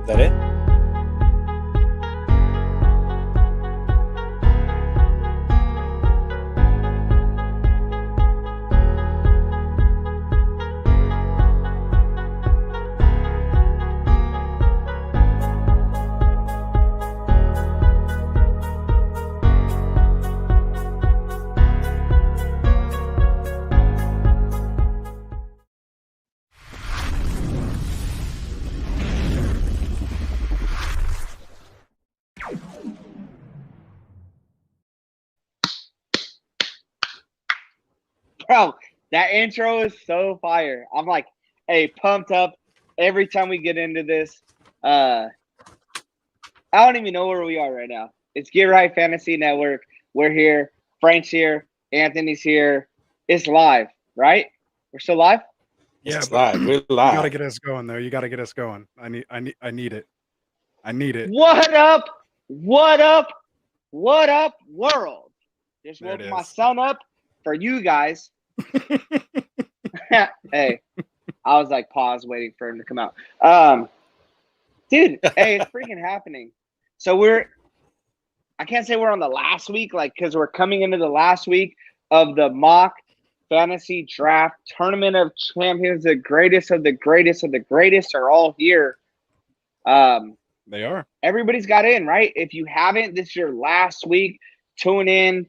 that it? Bro, that intro is so fire. I'm like, hey, pumped up every time we get into this. I don't even know where we are right now. It's Get Right Fantasy Network. We're here. Frank's here. Anthony's here. It's live, right? We're still live? Yeah, It's but live. We're you live. gotta get us going though. You gotta get us going. I need it. I need it. What up? What up? What up, world? Just There it woke my is. son up for you guys. Hey, I was like pause waiting for him to come out. Dude, hey, it's freaking happening. So I can't say we're on the last week, like, because we're coming into the last week of the mock fantasy draft tournament of champions. The greatest of the greatest of the greatest are all here. They are. Everybody's got in, right? If you haven't, this is your last week. Tune in.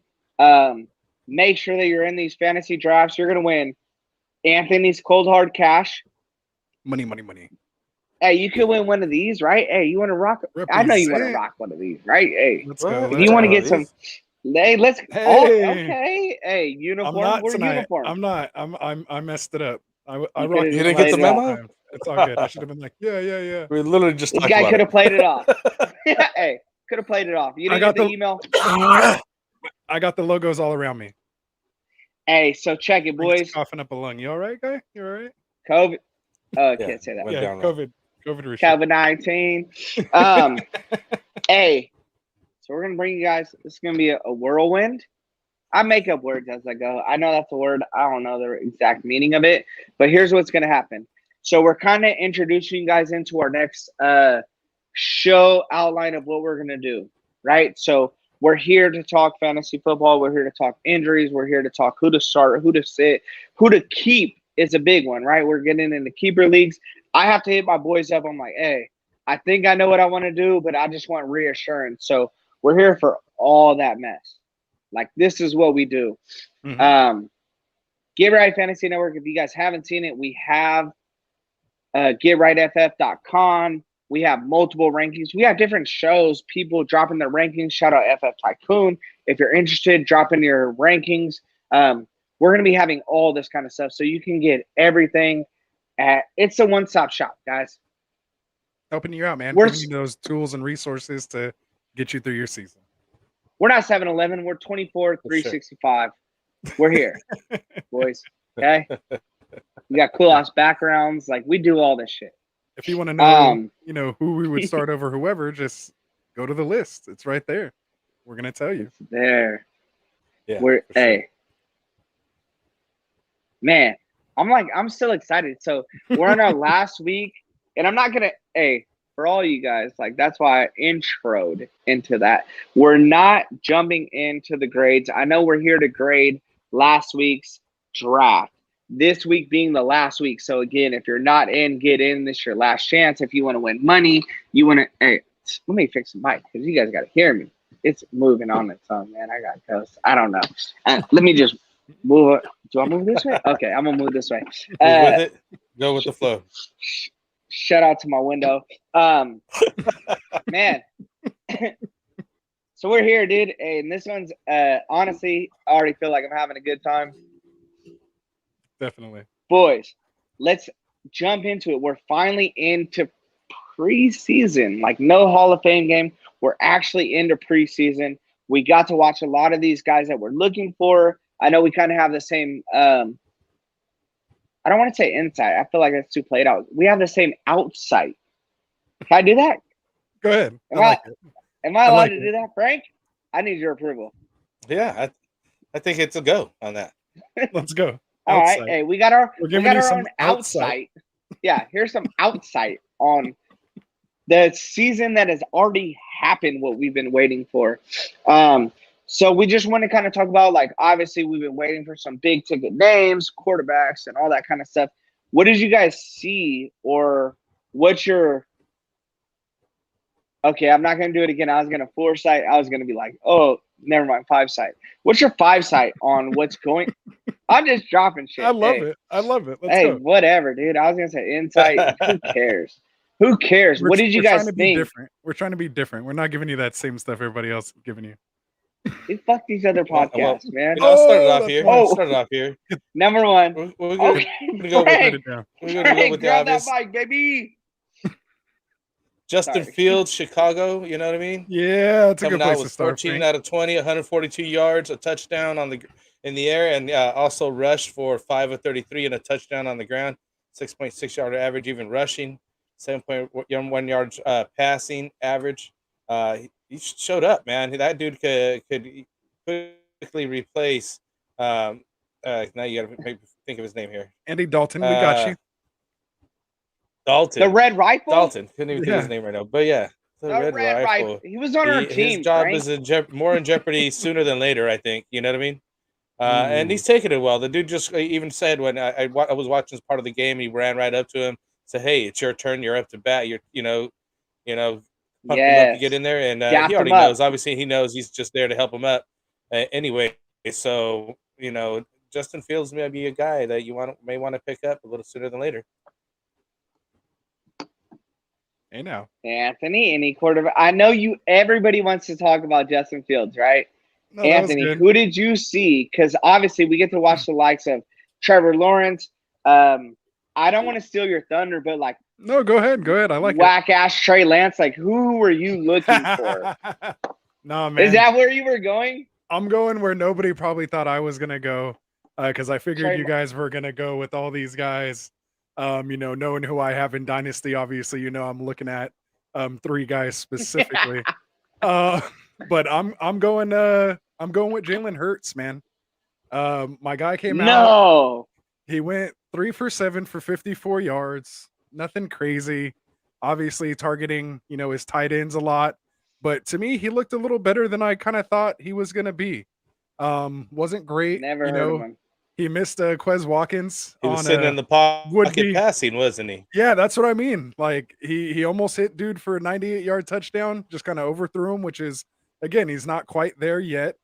Make sure that you're in these fantasy drafts. You're gonna win Anthony's cold hard cash. Money. Hey, you could win one of these, right? Hey, you want to rock? I know you want to Represent. rock one of these, right? Hey, Let's go. if you want to get these? some, hey, let's. Hey. Oh, okay. Hey, I'm uniform. not We're tonight. uniform. I'm not. I messed it up. I You rocked could've it You didn't get the played it off. memo? It's all good. I should have been like, yeah. We literally just This talked guy about could it. have played it off. Hey, could have played it off. You I didn't got get the the- email. I got the logos all around me. Hey, so check it, Frank's boys. coughing up a lung. You all right, guy? You all right? COVID. Oh, I Yeah. can't say that. Went Yeah, down low. COVID restriction. COVID-19. Hey, so we're gonna bring you guys. This is gonna be a whirlwind. I make up words as I go. I know that's a word. I don't know the exact meaning of it, but here's what's gonna happen. So we're kind of introducing you guys into our next show outline of what we're gonna do, right? So we're here to talk fantasy football. We're here to talk injuries. We're here to talk who to start, who to sit, who to keep is a big one, right? We're getting into keeper leagues. I have to hit my boys up. I'm like, hey, I think I know what I want to do, but I just want reassurance. So we're here for all that mess. Like, this is what we do. Mhm. Get Right Fantasy Network. If you guys haven't seen it, we have getrightff.com. We have multiple rankings. We have different shows, people dropping their rankings. Shout out FF Tycoon. If you're interested, drop in your rankings. We're going to be having all this kind of stuff, so you can get everything. It's a one-stop shop, guys. Helping you out, man. We're- Giving you those tools and resources to get you through your season. We're not 7-Eleven. We're 24/365. We're here, boys. Okay? We got cool-ass backgrounds. Like, we do all this shit. If you want to know, who we would start over whoever, just go to the list. It's right there. We're gonna tell you. It's there. Yeah, We're for sure. hey. Man, I'm still excited. So we're on our last week, and I'm not gonna for all you guys, like, that's why I introed into that. We're not jumping into the grades. I know we're here to grade last week's draft. This week being the last week. So again, if you're not in, get in. This is your last chance. If you want to win money, you want to let me fix the mic because you guys got to hear me. It's moving on its own, man. I got ghosts. I don't know. Let me just move it. Do I move this way? Okay, I'm gonna move this way. Move with it. Go with the flow. Shout out to my window. Man. So we're here, dude. And this one's honestly, I already feel like I'm having a good time. Definitely. Boys, let's jump into it. We're finally into preseason. Like, no Hall of Fame game. We're actually into preseason. We got to watch a lot of these guys that we're looking for. I know we kind of have the same I don't want to say insight. I feel like that's too played out. We have the same outsight. Can I do that? Go ahead. Am I like it. Am I allowed like to it. do that, Frank? I need your approval. Yeah, I think it's a go on that. Let's go. All right. Outside. Hey, we got our We're we giving got you our some own outsight. outsight. Yeah, here's some outsight on the season that has already happened, what we've been waiting for. So we just want to kind of talk about, like, obviously we've been waiting for some big ticket names, quarterbacks, and all that kind of stuff. What did you guys see, or what's your – okay, I'm not going to do it again. I was going to foresight. I was going to be like, oh, never mind, 5-sight. What's your 5-sight on what's going – I'm just dropping shit. I love it. Let's hey, go. whatever, dude. I was going to say insight. Who cares? Who cares? What did you guys think? Different. We're trying to be different. We're not giving you that same stuff everybody else is giving you. Hey, fuck these other podcasts, man. You know, started off here. Number one. We're gonna go with the obvious. That mic, baby. Justin Fields, Chicago. You know what I mean? Yeah, it's a good place to start. 14 out of 20, 142 yards, a touchdown in the air, and also rushed for 5 of 33 and a touchdown on the ground. 6.6 yard average, even rushing. 7.1 yards passing average. He showed up, man. That dude could quickly replace. Now you got to think of his name here. Andy Dalton, we got you. Dalton, the Red Rifle. Dalton, couldn't even think of his name right now, but yeah, the Red Rifle. He was on our team. His job Frank. is more in jeopardy sooner than later, I think. You know what I mean? And he's taking it well. The dude just even said when I was watching this part of the game, he ran right up to him, said, "Hey, it's your turn. You're up to bat. You're pump him up to get in there." And he already knows. Obviously, he knows he's just there to help him up. Anyway, so Justin Fields may be a guy that you may want to pick up a little sooner than later. Hey now, Anthony, any quarterback? I know you. Everybody wants to talk about Justin Fields, right? No, Anthony, who did you see? Because obviously we get to watch the likes of Trevor Lawrence. I don't want to steal your thunder, but like, no, go ahead. I like whack ass Trey Lance. Like, who were you looking for? No, man. Is that where you were going? I'm going where nobody probably thought I was gonna go, because I figured you guys were gonna go with all these guys. Knowing who I have in Dynasty, obviously, I'm looking at 3 guys specifically. But I'm going with Jalen Hurts, man. My guy came out. He went 3 for 7 for 54 yards. Nothing crazy. Obviously targeting, his tight ends a lot. But to me, he looked a little better than I kind of thought he was going to be. Wasn't great. Never heard of him. He missed Quez Watkins. He was sitting in the pocket passing, wasn't he? Yeah, that's what I mean. Like he almost hit dude for a 98-yard touchdown, just kind of overthrew him, which is, again, he's not quite there yet.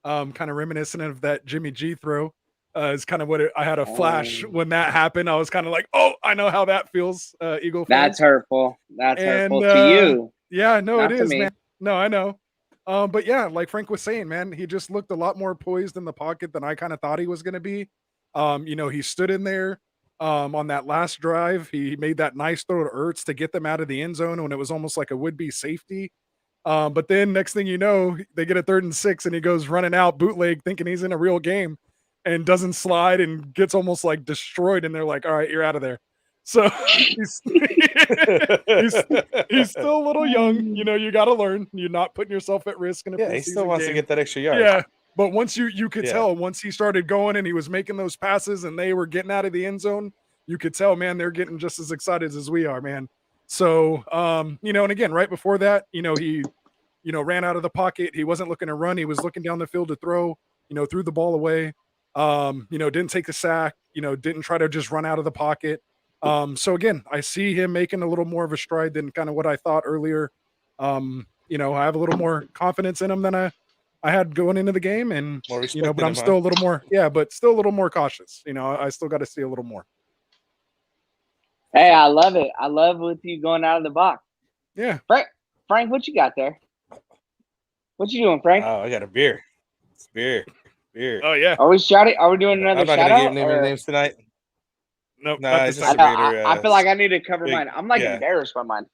Kind of reminiscent of that Jimmy G throw. Is kind of what I had a flash when that happened. I was kind of like, oh, I know how that feels, Eagle fans. That's hurtful. That's hurtful to you. Yeah, no, it is, man. No, I know. But yeah, like Frank was saying, man, he just looked a lot more poised in the pocket than I kind of thought he was going to be. He stood in there on that last drive. He made that nice throw to Ertz to get them out of the end zone when it was almost like a would-be safety. But then next thing you know, they get a 3rd and 6 and he goes running out bootleg thinking he's in a real game and doesn't slide and gets almost like destroyed. And they're like, all right, you're out of there. So he's still a little young. You got to learn. You're not putting yourself at risk in a he still wants to get that extra yard. Yeah. But once you could tell, once he started going and he was making those passes and they were getting out of the end zone, you could tell, man, they're getting just as excited as we are, man. So, and again, right before that, he, ran out of the pocket. He wasn't looking to run. He was looking down the field to throw, threw the ball away, didn't take a sack, didn't try to just run out of the pocket. So again, I see him making a little more of a stride than kind of what I thought earlier. I have a little more confidence in him than I had going into the game, and but I'm still a little more, still a little more cautious. I still got to see a little more. Hey, I love it. I love with you going out of the box. Yeah, Frank, what you got there? What you doing, Frank? Oh, I got a beer. It's beer. Oh yeah. Are we shouting? Are we doing another I'm not shout gonna out? give names tonight. Nope. No, not it's this just time. I feel like I need to cover mine. I'm like embarrassed by mine.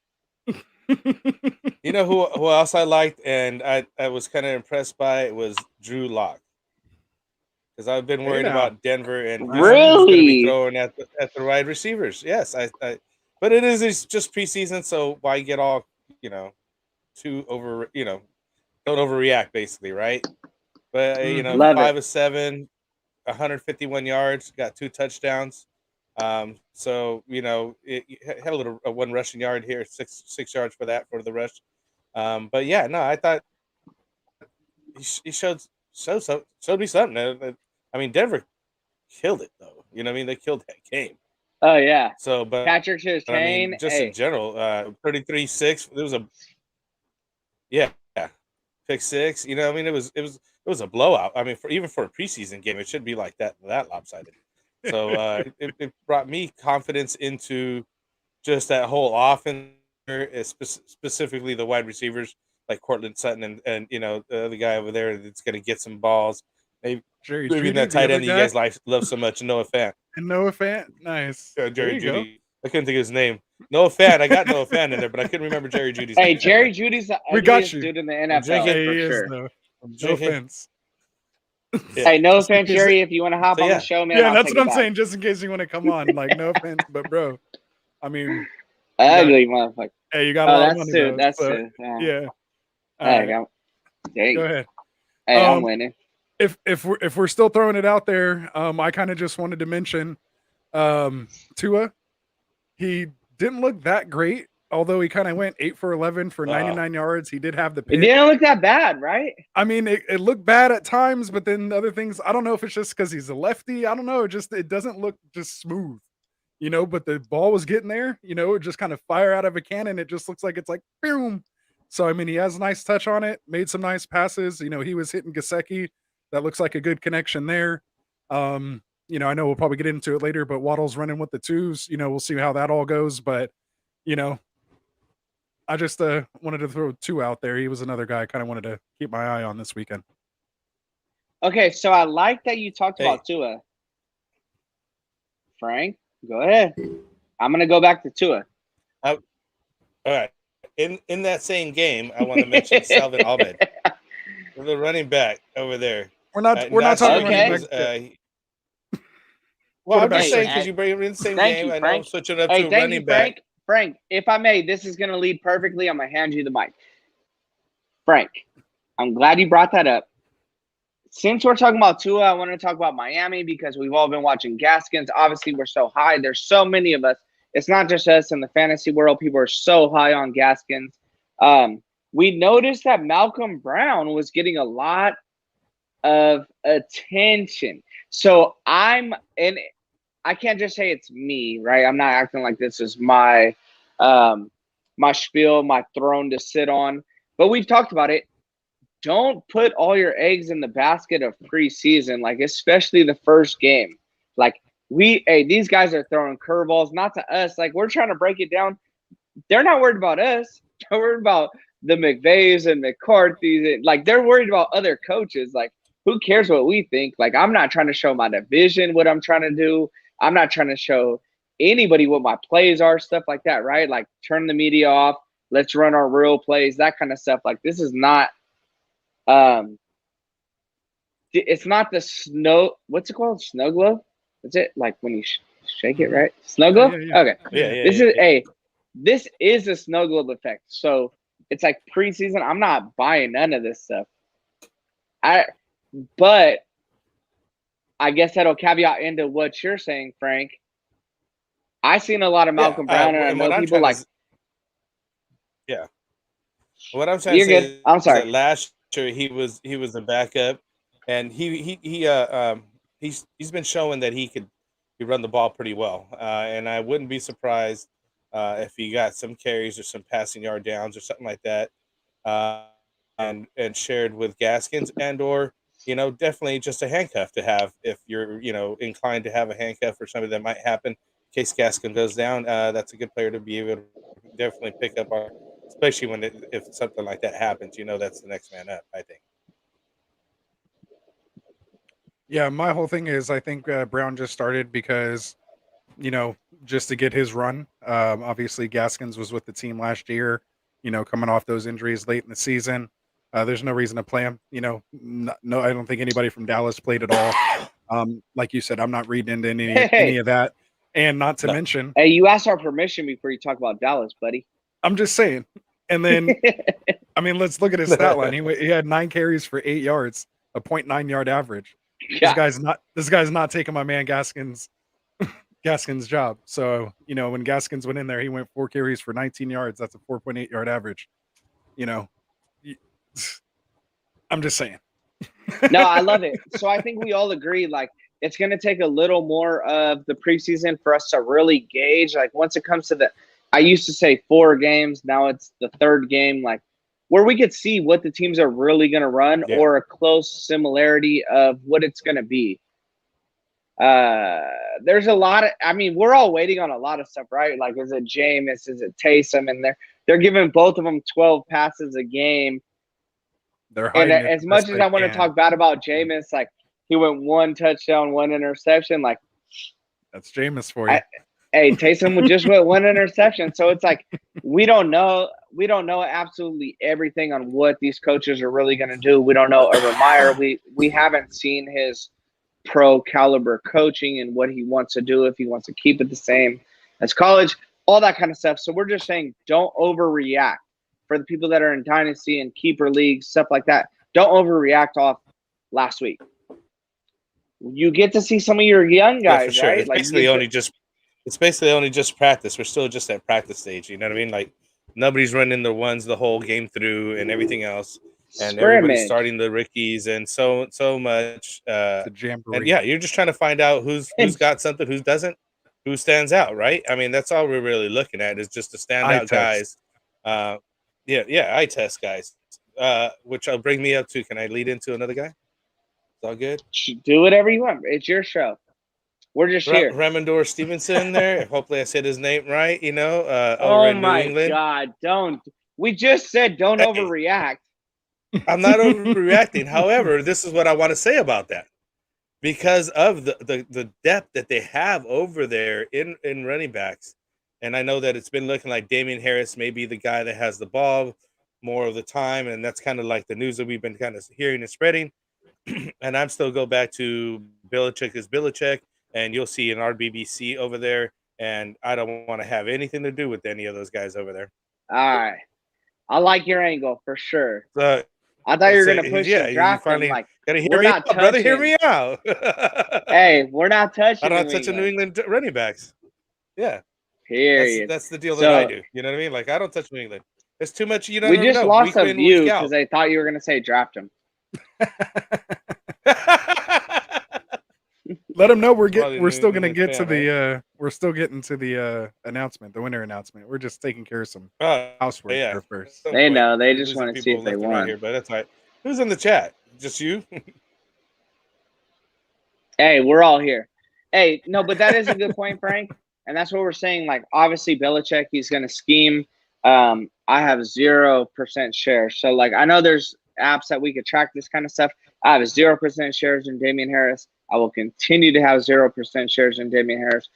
You know who else I liked and I was kind of impressed by it was Drew Locke. Because I've been worried about Denver and who's going to be throwing at the wide receivers. Yes, but it's just preseason, so why get all too over? Don't overreact, basically, right? But 5 of 7, 151 yards, got 2 touchdowns. So it had a one rushing yard here, six yards for the rush. But yeah, no, I thought he showed me something. I mean, Denver killed it though. You know what I mean? They killed that game. Oh yeah. So, but Patrick Surtain, I mean, just in general, 33-6. There was pick six. You know, I mean, it was a blowout. I mean, even for a preseason game, it should be like that lopsided. So it brought me confidence into just that whole offense, specifically the wide receivers like Cortland Sutton and the other guy over there that's going to get some balls. Maybe that tight end that you guys love so much, Noah Fant. And Noah Fant, nice. Jerry Jeudy. I couldn't think of his name. Noah Fant. I got Noah Fant in there, but I couldn't remember Jerry Jeudy's name. Hey, Jerry Jeudy's the ugliest dude in the NFL. No offense. Hey, no offense, Jerry. If you want to hop on the show, man. Yeah, that's what I'm saying. Just in case you want to come on, like, no offense, but bro, I mean, ugly motherfucker. Hey, you got a lot of money. True. That's true. Yeah. Hey, go ahead. Hey, I'm winning. If we're still throwing it out there, I kind of just wanted to mention Tua. He didn't look that great, although he kind of went 8 for 11 for 99 yards. He did have the pick. It didn't look that bad, right? I mean, it looked bad at times, but then other things, I don't know if it's just because he's a lefty. I don't know. It doesn't look just smooth, but the ball was getting there, it just kind of fire out of a cannon. It just looks like it's like, boom. So, I mean, he has a nice touch on it, made some nice passes. He was hitting Gesicki. That looks like a good connection there. I know we'll probably get into it later, but Waddle's running with the twos. We'll see how that all goes. But, I just wanted to throw two out there. He was another guy I kind of wanted to keep my eye on this weekend. Okay, so I like that you talked about Tua. Frank, go ahead. I'm going to go back to Tua. All right. In that same game, I want to mention Salvin Ahmed, the running back over there. We're not talking running back. Well, I'm just saying because you bring him in the same game. I know I'm switching up to running back. Frank, if I may, this is going to lead perfectly. I'm going to hand you the mic. Frank, I'm glad you brought that up. Since we're talking about Tua, I want to talk about Miami because we've all been watching Gaskins. Obviously, we're so high. There's so many of us. It's not just us in the fantasy world. People are so high on Gaskins. We noticed that Mocm Brown was getting a lot of attention. So I can't just say it's me, right? I'm not acting like this is my spiel, my throne to sit on. But we've talked about it. Don't put all your eggs in the basket of preseason, like especially the first game. Like these guys are throwing curveballs, not to us. Like we're trying to break it down. They're not worried about us. They're worried about the McVays and McCarthy's. Like they're worried about other coaches. Like who cares what we think? Like I'm not trying to show my division what I'm trying to do. I'm not trying to show anybody what my plays are, stuff like that, right? Like turn the media off. Let's run our real plays, that kind of stuff. Like this is not it's not the snow. What's it called? Snow globe? Is it like when you shake it, right? Snow globe? Yeah. Okay. Yeah. This is a snow globe effect. So it's like preseason. I'm not buying none of this stuff. But I guess that'll caveat into what you're saying, Frank. I've seen a lot of Mocm Brown, and I know people like. What I'm saying is, I'm sorry. Last year he was a backup, and he's been showing that he run the ball pretty well, and I wouldn't be surprised if he got some carries or some passing yard downs or something like that, and shared with Gaskins or definitely just a handcuff to have if you're inclined to have a handcuff or something that might happen in case Gaskins goes down. That's a good player to be able to definitely pick up on. Especially if something like that happens, that's the next man up, I think. Yeah, my whole thing is I think Brown just started because, just to get his run. Obviously, Gaskins was with the team last year, coming off those injuries late in the season. There's no reason to play him. No, I don't think anybody from Dallas played at all. Like you said, I'm not reading into any of that. And not to mention. Hey, you asked our permission before you talk about Dallas, buddy. I'm just saying. And then, I mean, let's look at his stat line. He had 9 carries for 8 yards, a 0.9 yard average. Yeah. This guy's not taking my man Gaskins Gaskin's job. So, when Gaskins went in there, he went 4 carries for 19 yards. That's a 4.8 yard average. I'm just saying. No, I love it. So I think we all agree, like, it's going to take a little more of the preseason for us to really gauge. Like, once it comes to I used to say 4 games. Now it's the 3rd game, like, where we could see what the teams are really going to run or a close similarity of what it's going to be. There's a lot of, we're all waiting on a lot of stuff, right? Like, is it Jameis? Is it Taysom? And they're giving both of them 12 passes a game. And as much as I want to talk bad about Jameis, like, he went 1 touchdown, 1 interception. Like, that's Jameis for you. Hey, Taysom just went 1 interception. So it's like, we don't know absolutely everything on what these coaches are really going to do. We don't know Urban Meyer. We haven't seen his pro caliber coaching and what he wants to do, if he wants to keep it the same as college, all that kind of stuff. So we're just saying, don't overreact. For the people that are in dynasty and keeper leagues, stuff like that, don't overreact off last week. You get to see some of your young guys, for sure. right? It's basically only just practice. We're still just at practice stage. You know what I mean? Like, nobody's running the ones the whole game through and everything else. And everybody's starting the rookies and so much. And yeah, you're just trying to find out who's got something, who doesn't, who stands out, right? I mean, that's all we're really looking at, is just the standout guys. Eye test guys, which will bring me up to, can I lead into another guy? It's all good. Do whatever you want. It's your show. We're just here. Remendor Stevenson there. Hopefully I said his name right, over in New England. God, don't. We just said don't overreact. I'm not overreacting. However, this is what I want to say about that. Because of the depth that they have over there in running backs. And I know that it's been looking like Damian Harris may be the guy that has the ball more of the time. And that's kind of like the news that we've been kind of hearing and spreading. And I'm still go back to Belichick is Belichick. And you'll see an RBBC over there. And I don't want to have anything to do with any of those guys over there. All right. I like your angle for sure. I thought you were going to push the draft. Like, gotta hear me out, brother. Hear me out. Hey, we're not touching. I'm not touching New England running backs. Yeah. Period. That's the deal that I do. You know what I mean? Like, I don't touch New England. It's too much. You know, we just lost a view because they thought you were going to say draft him. Let them know we're still going to get to the we're still getting to the announcement, the winner announcement. We're just taking care of some housework here first. They know. They just want to see if they won. Here, but that's all right. Who's in the chat? Just you? Hey, we're all here. Hey, no, but that is a good point, Frank. And that's what we're saying. Like, obviously, Belichick, he's going to scheme. I have 0% shares. So, like, I know there's apps that we could track this kind of stuff. I have 0% shares in Damian Harris. I will continue to have 0% shares in Damian Harris.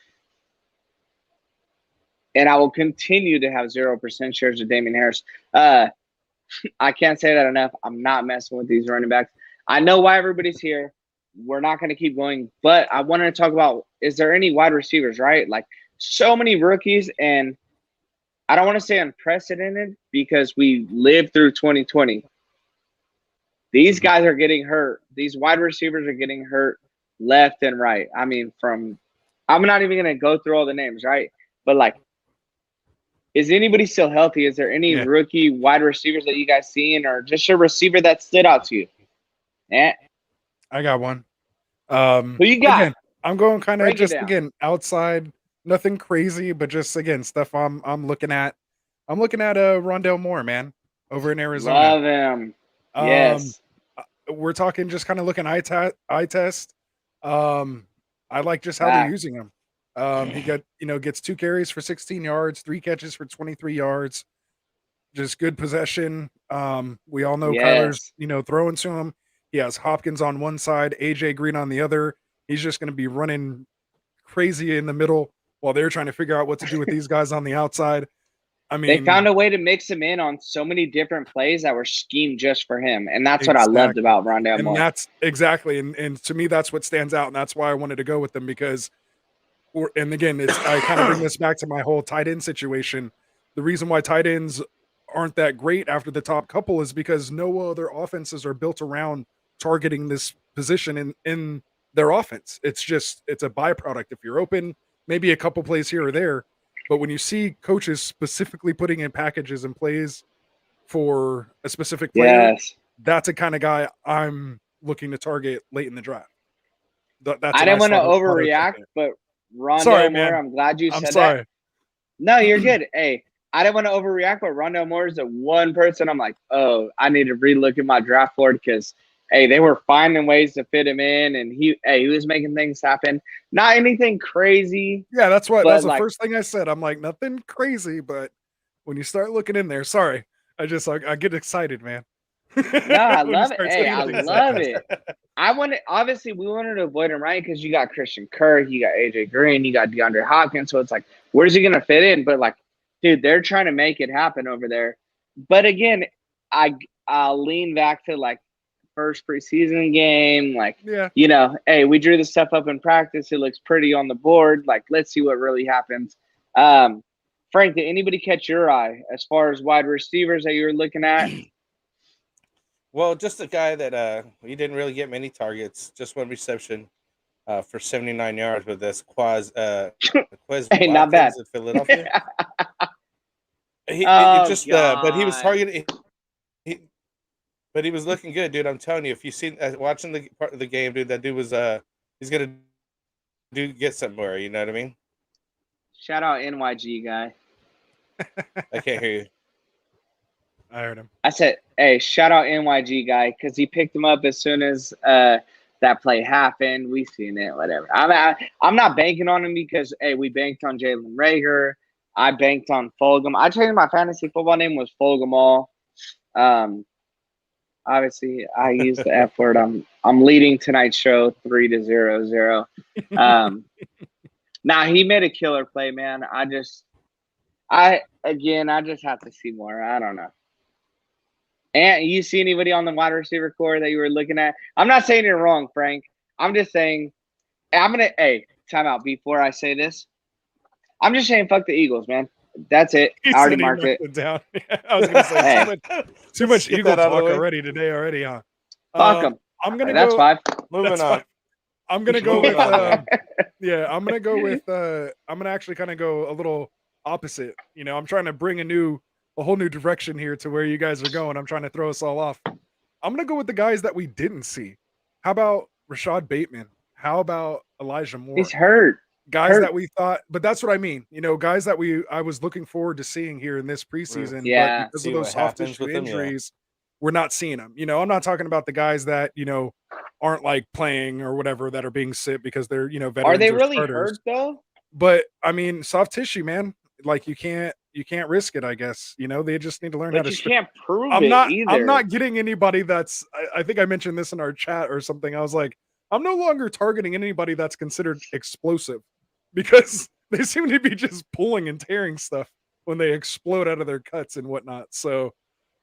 And I will continue to have 0% shares of Damian Harris. I can't say that enough. I'm not messing with these running backs. I know why everybody's here. We're not going to keep going. But I wanted to talk about, is there any wide receivers, right? Like, so many rookies, and I don't want to say unprecedented because we lived through 2020. These guys are getting hurt. These wide receivers are getting hurt left and right. I mean, I'm not even going to go through all the names, right? But, like, is anybody still healthy? Is there any rookie wide receivers that you guys seen, or just a receiver that stood out to you? I got one. Who you got? Again, I'm going kind of just outside, nothing crazy, but just stuff I'm looking at. I'm looking at Rondale Moore, man, over in Arizona. Love him. Yes. We're talking just kind of looking eye test. I like just how they're using him. He gets 2 carries for 16 yards, 3 catches for 23 yards. Just good possession. We all know Kyler's, throwing to him. He has Hopkins on one side, AJ Green on the other. He's just going to be running crazy in the middle while they're trying to figure out what to do with these guys on the outside. I mean, they found a way to mix him in on so many different plays that were schemed just for him. And that's what I loved about Rondale Moore. That's exactly. And to me, that's what stands out. And that's why I wanted to go with them because, and again, I kind of bring this back to my whole tight end situation. The reason why tight ends aren't that great after the top couple is because no other offenses are built around targeting this position in their offense. It's a byproduct. If you're open, maybe a couple plays here or there. But when you see coaches specifically putting in packages and plays for a specific player, Yes. that's a kind of guy I'm looking to target late in the draft. That's I what didn't want to saw overreact, second. but Rondale Sorry, Moore, man. I'm glad you I'm said sorry. that. No, you're good. Hey, I didn't want to overreact, but Rondale Moore is the one person I'm like, oh, I need to relook at my draft board because, hey, they were finding ways to fit him in, and he was making things happen. Not anything crazy. Yeah, that's why. But That's the like, first thing I said. I'm like, nothing crazy, but when you start looking in there, sorry, I get excited, man. no, I When you love it. start Hey, saying I things like love this. it. Obviously, we wanted to avoid him, right? Because you got Christian Kirk, you got AJ Green, you got DeAndre Hopkins. So it's like, where's he going to fit in? But like, dude, they're trying to make it happen over there. But again, I'll lean back to like first preseason game. Like, Yeah. Hey, we drew the stuff up in practice. It looks pretty on the board. Like, let's see what really happens. Frank, did anybody catch your eye as far as wide receivers that you were looking at? Well, just a guy that he didn't really get many targets, just one reception for 79 yards with this Quez Hey, not bad. Watkins in Philadelphia. But he was targeting. But he was looking good, dude. I'm telling you, if you seen watching the part of the game, dude, that dude was he's gonna get somewhere. You know what I mean? Shout out NYG guy. I can't hear you. I heard him. I said, hey, shout out NYG guy because he picked him up as soon as that play happened. We seen it, whatever. I'm not banking on him because, hey, we banked on Jalen Reagor. I banked on Fulgham. I changed my fantasy football name was Fulgham all. Obviously, I used the F word. I'm leading tonight's show 3-0-0. Now he made a killer play, man. I just have to see more. I don't know. And you see anybody on the wide receiver core that you were looking at? I'm not saying you're wrong, Frank. I'm just saying time out before I say this. I'm just saying fuck the Eagles, man. That's it. I already marked it. Down. I was gonna say too much Eagle talk already today, huh? Fuck them. I'm gonna that's go. 5. Moving on. I'm gonna go with I'm gonna go with I'm gonna actually kind of go a little opposite. I'm trying to bring a whole new direction here to where you guys are going. I'm trying to throw us all off. I'm gonna go with the guys that we didn't see. How about Rashad Bateman? How about Elijah Moore? He's hurt. Guys that we thought, but that's what I mean. Guys that I was looking forward to seeing here in this preseason. Yeah. But because of those soft tissue injuries, we're not seeing them. I'm not talking about the guys that, aren't like playing or whatever that are being sit because they're, veterans. Are they really starters. hurt though? But I mean, soft tissue, man. Like you can't risk it, I guess. They just need to learn how to. You can't prove it either. I'm not getting anybody that's. I think I mentioned this in our chat or something. I was like, I'm no longer targeting anybody that's considered explosive because they seem to be just pulling and tearing stuff when they explode out of their cuts and whatnot. So,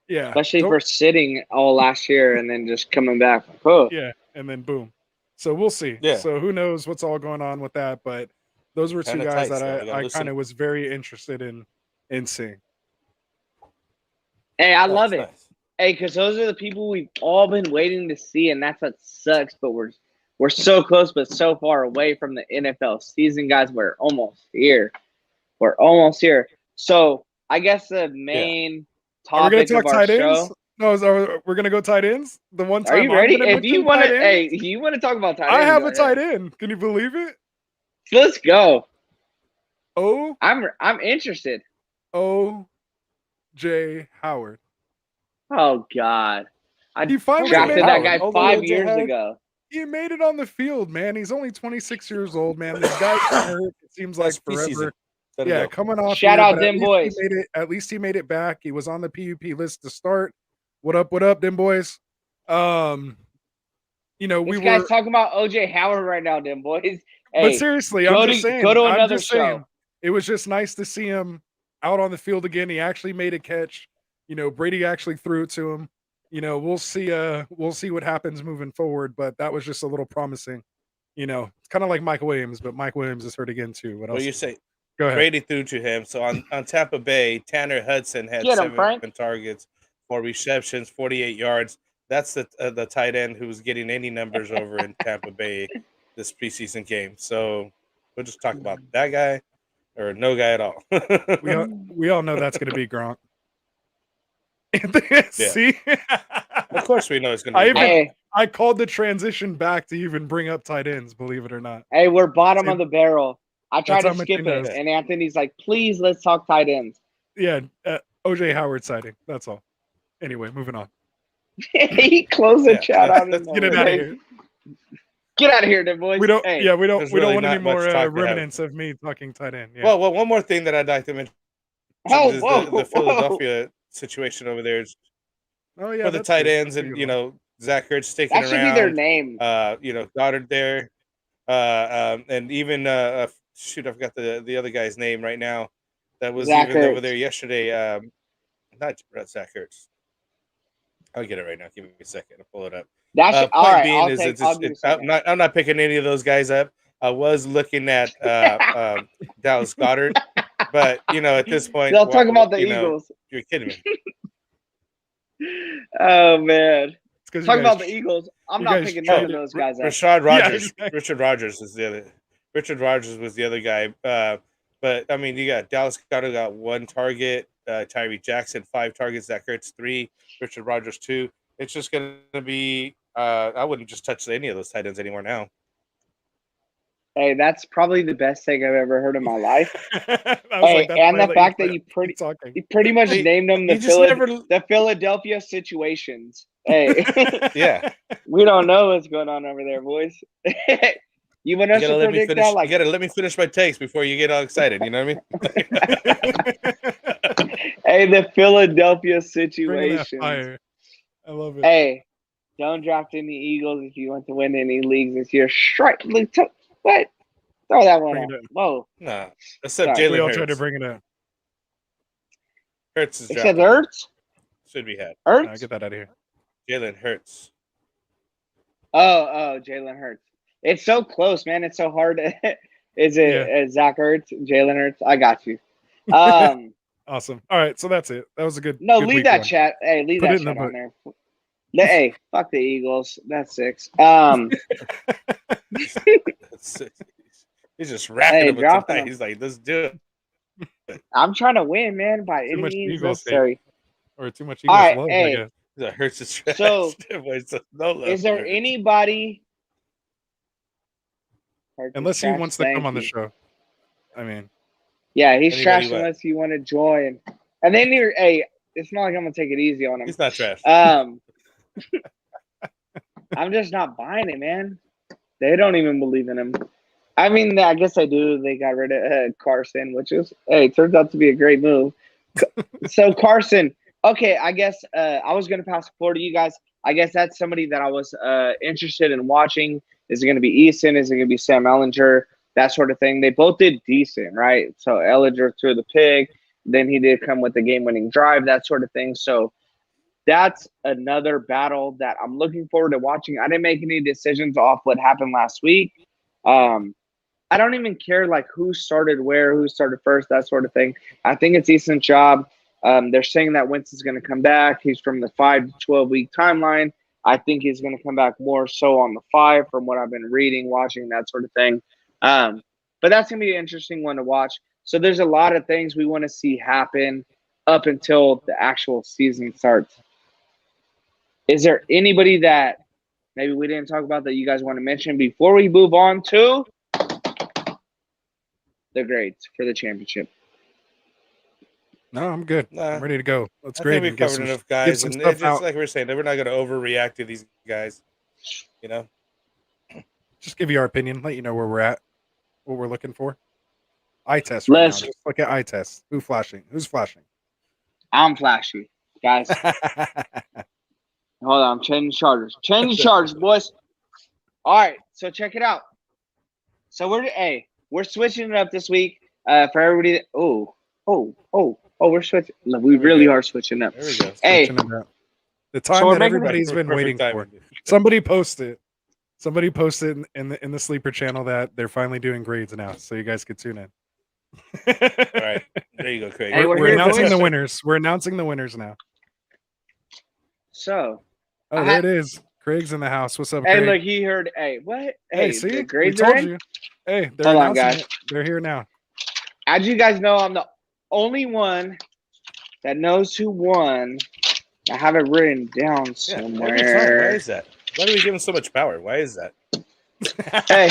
yeah, especially for sitting all last year and then just coming back. Oh. Yeah, and then boom. So we'll see. Yeah. So who knows what's all going on with that? But those were two guys that I kind of was very interested in seeing. Hey, I love it. Nice. Hey, because those are the people we've all been waiting to see, and that's what sucks. But we're so close, but so far away from the NFL season, guys. We're almost here. So I guess the main topic of our show. No, we're gonna go tight ends. The one time. Are you ready? If you want to, you want to talk about tight ends? I have a tight end. Can you believe it? Let's go. Oh, I'm interested. O.J. Howard. Oh God, he finally drafted that guy 5 years ago. He made it on the field, man. He's only 26 years old, man. This guy's hurt. It seems like forever. Yeah, coming off. Shout out them boys. At least he made it back. He was on the PUP list to start. What up, them boys? This guy's talking about OJ Howard right now, them boys. Hey, but seriously, I'm just saying. Go to another show. It was just nice to see him out on the field again. He actually made a catch. Brady actually threw it to him. We'll see what happens moving forward, but that was just a little promising. It's kind of like Mike Williams, but Mike Williams is hurt again too. What else? Well, you say go ahead. Brady threw to him. So on Tampa Bay, Tanner Hudson had 7 targets, 4 receptions, 48 yards. That's the tight end who was getting any numbers over in Tampa Bay this preseason game. So We'll just talk about that guy or no guy at all. We all know that's going to be Gronk. See, of course we know it's going to be. I called the transition back to even bring up tight ends. Believe it or not. Hey, we're bottom of the barrel. I tried to skip it, knows. and Anthony's like, "Please, let's talk tight ends." Yeah, OJ Howard sighting. That's all. Anyway, moving on. He closed the chat out. Let's get it out of here. Get out of here, then, boys. We don't. Hey, we don't really want any more remnants of me talking tight end. Yeah. Well, one more thing that I'd like to mention is the Philadelphia situation over there. Oh yeah, for the tight ends, and Zach Ertz sticking around. That should be their name. Goddard there, and even shoot, I forgot the other guy's name right now. That was Zach even Ertz. Over there yesterday. Not Zach Ertz. I'll get it right now. Give me a second. I'll pull it up. Point being I'm not picking any of those guys up. I was looking at Dallas Goedert, but at this point, they'll talk about the Eagles. You're kidding me. Oh man, talk about the Eagles. I'm not picking none of those guys up. Rashad Rodgers. Yeah, exactly. Richard Rodgers is the other. Richard Rodgers was the other guy. But I mean, you got Dallas Goedert got 1 target. Tyree Jackson 5 targets. Zach Ertz 3. Richard Rodgers 2. It's just going to be. I wouldn't just touch any of those tight ends anymore now. Hey, that's probably the best thing I've ever heard in my life. And the fact that you pretty much named them the Philadelphia situations. Hey, yeah, we don't know what's going on over there, boys. You want us to predict that? You gotta let me finish my takes before you get all excited. You know what I mean? Hey, the Philadelphia situations. I love it. Hey, don't draft any Eagles if you want to win any leagues this year. What? Throw that one out. Whoa. Nah. Except Jalen Hurts. We all tried to bring it up. Hurts is drafted. It says Hurts? Should be had. Hurts? No, get that out of here. Jalen Hurts. Oh, Jalen Hurts. It's so close, man. It's so hard. Is it Zach Ertz, Jalen Hurts? I got you. Awesome. All right, so that's it. That was a good. No, leave that chat. Hey, leave that chat on there. Hey, fuck the Eagles. That's 6. He's just racking them tonight. He's like, let's do it. I'm trying to win, man, by any means necessary. Or too much Eagles love, hey, I guess. That hurts his trash. So, no love is there anybody? Unless he wants to come on the show. I mean. Yeah, he's trash unless you want to join. And then it's not like I'm going to take it easy on him. He's not trash. I'm just not buying it, man. They don't even believe in him. I mean, I guess I do. They got rid of Carson, which is, turns out to be a great move. So Carson, okay, I guess I was going to pass the floor to you guys. I guess that's somebody that I was interested in watching. Is it going to be Eason? Is it going to be Sam Ehlinger? That sort of thing. They both did decent, right? So Ehlinger threw the pick. Then he did come with the game-winning drive, that sort of thing. So that's another battle that I'm looking forward to watching. I didn't make any decisions off what happened last week. I don't even care who started where, who started first, that sort of thing. I think it's Eason's job. They're saying that Winston's going to come back. He's from the 5 to 12-week timeline. I think he's going to come back more so on the 5 from what I've been reading, watching, that sort of thing. But that's going to be an interesting one to watch. So there's a lot of things we want to see happen up until the actual season starts. Is there anybody that maybe we didn't talk about that you guys want to mention before we move on to the grades for the championship? No, I'm good. I'm ready to go. Let's I grade. think we've covered enough guys. And it's just like we were saying, we're not going to overreact to these guys. Just give you our opinion. Let you know where we're at, what we're looking for. Eye test right now. Just look at eye test. Who's flashing? I'm flashy, guys. Hold on, I'm changing chargers. Boys. All right, so check it out. So we're switching it up this week for everybody. We're switching. We really are switching up. There we go. Hey, the time that everybody's been waiting for. Somebody posted in the sleeper channel that they're finally doing grades now, so you guys could tune in. All right, there you go, Craig. Hey, we're announcing the winners. We're announcing the winners now. So, there it is. Craig's in the house. What's up, Hey, Craig? look, he heard. Hey, what? Hey, The see, we grades are told in? you. Hey, they're Hold on, announcing guys. it. They're here now. As you guys know, I'm the only one that knows who won. I have it written down Yeah, every time. Why somewhere. is that? Why do we give him so much power? Why is that? Hey,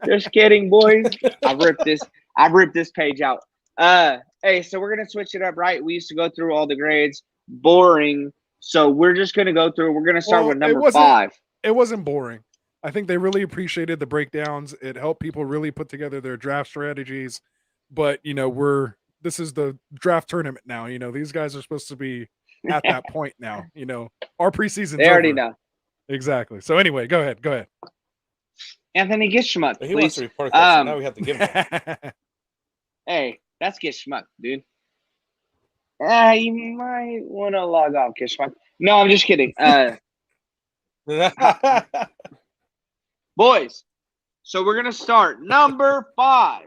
just kidding, boys. I've ripped this page out. Hey, so we're gonna switch it up, right? We used to go through all the grades. Boring. So we're just gonna go through. We're gonna start with number 5. It wasn't boring. I think they really appreciated the breakdowns. It helped people really put together their draft strategies. But this is the draft tournament now. These guys are supposed to be at that point now. Our preseason's They already over. know. Exactly. So anyway, go ahead. Anthony, get schmucked, He wants please. to report card, so now we have to give him one. Hey, that's get schmucked, dude. You might want to log off, get schmucked. No, I'm just kidding. Boys, so we're gonna start number 5.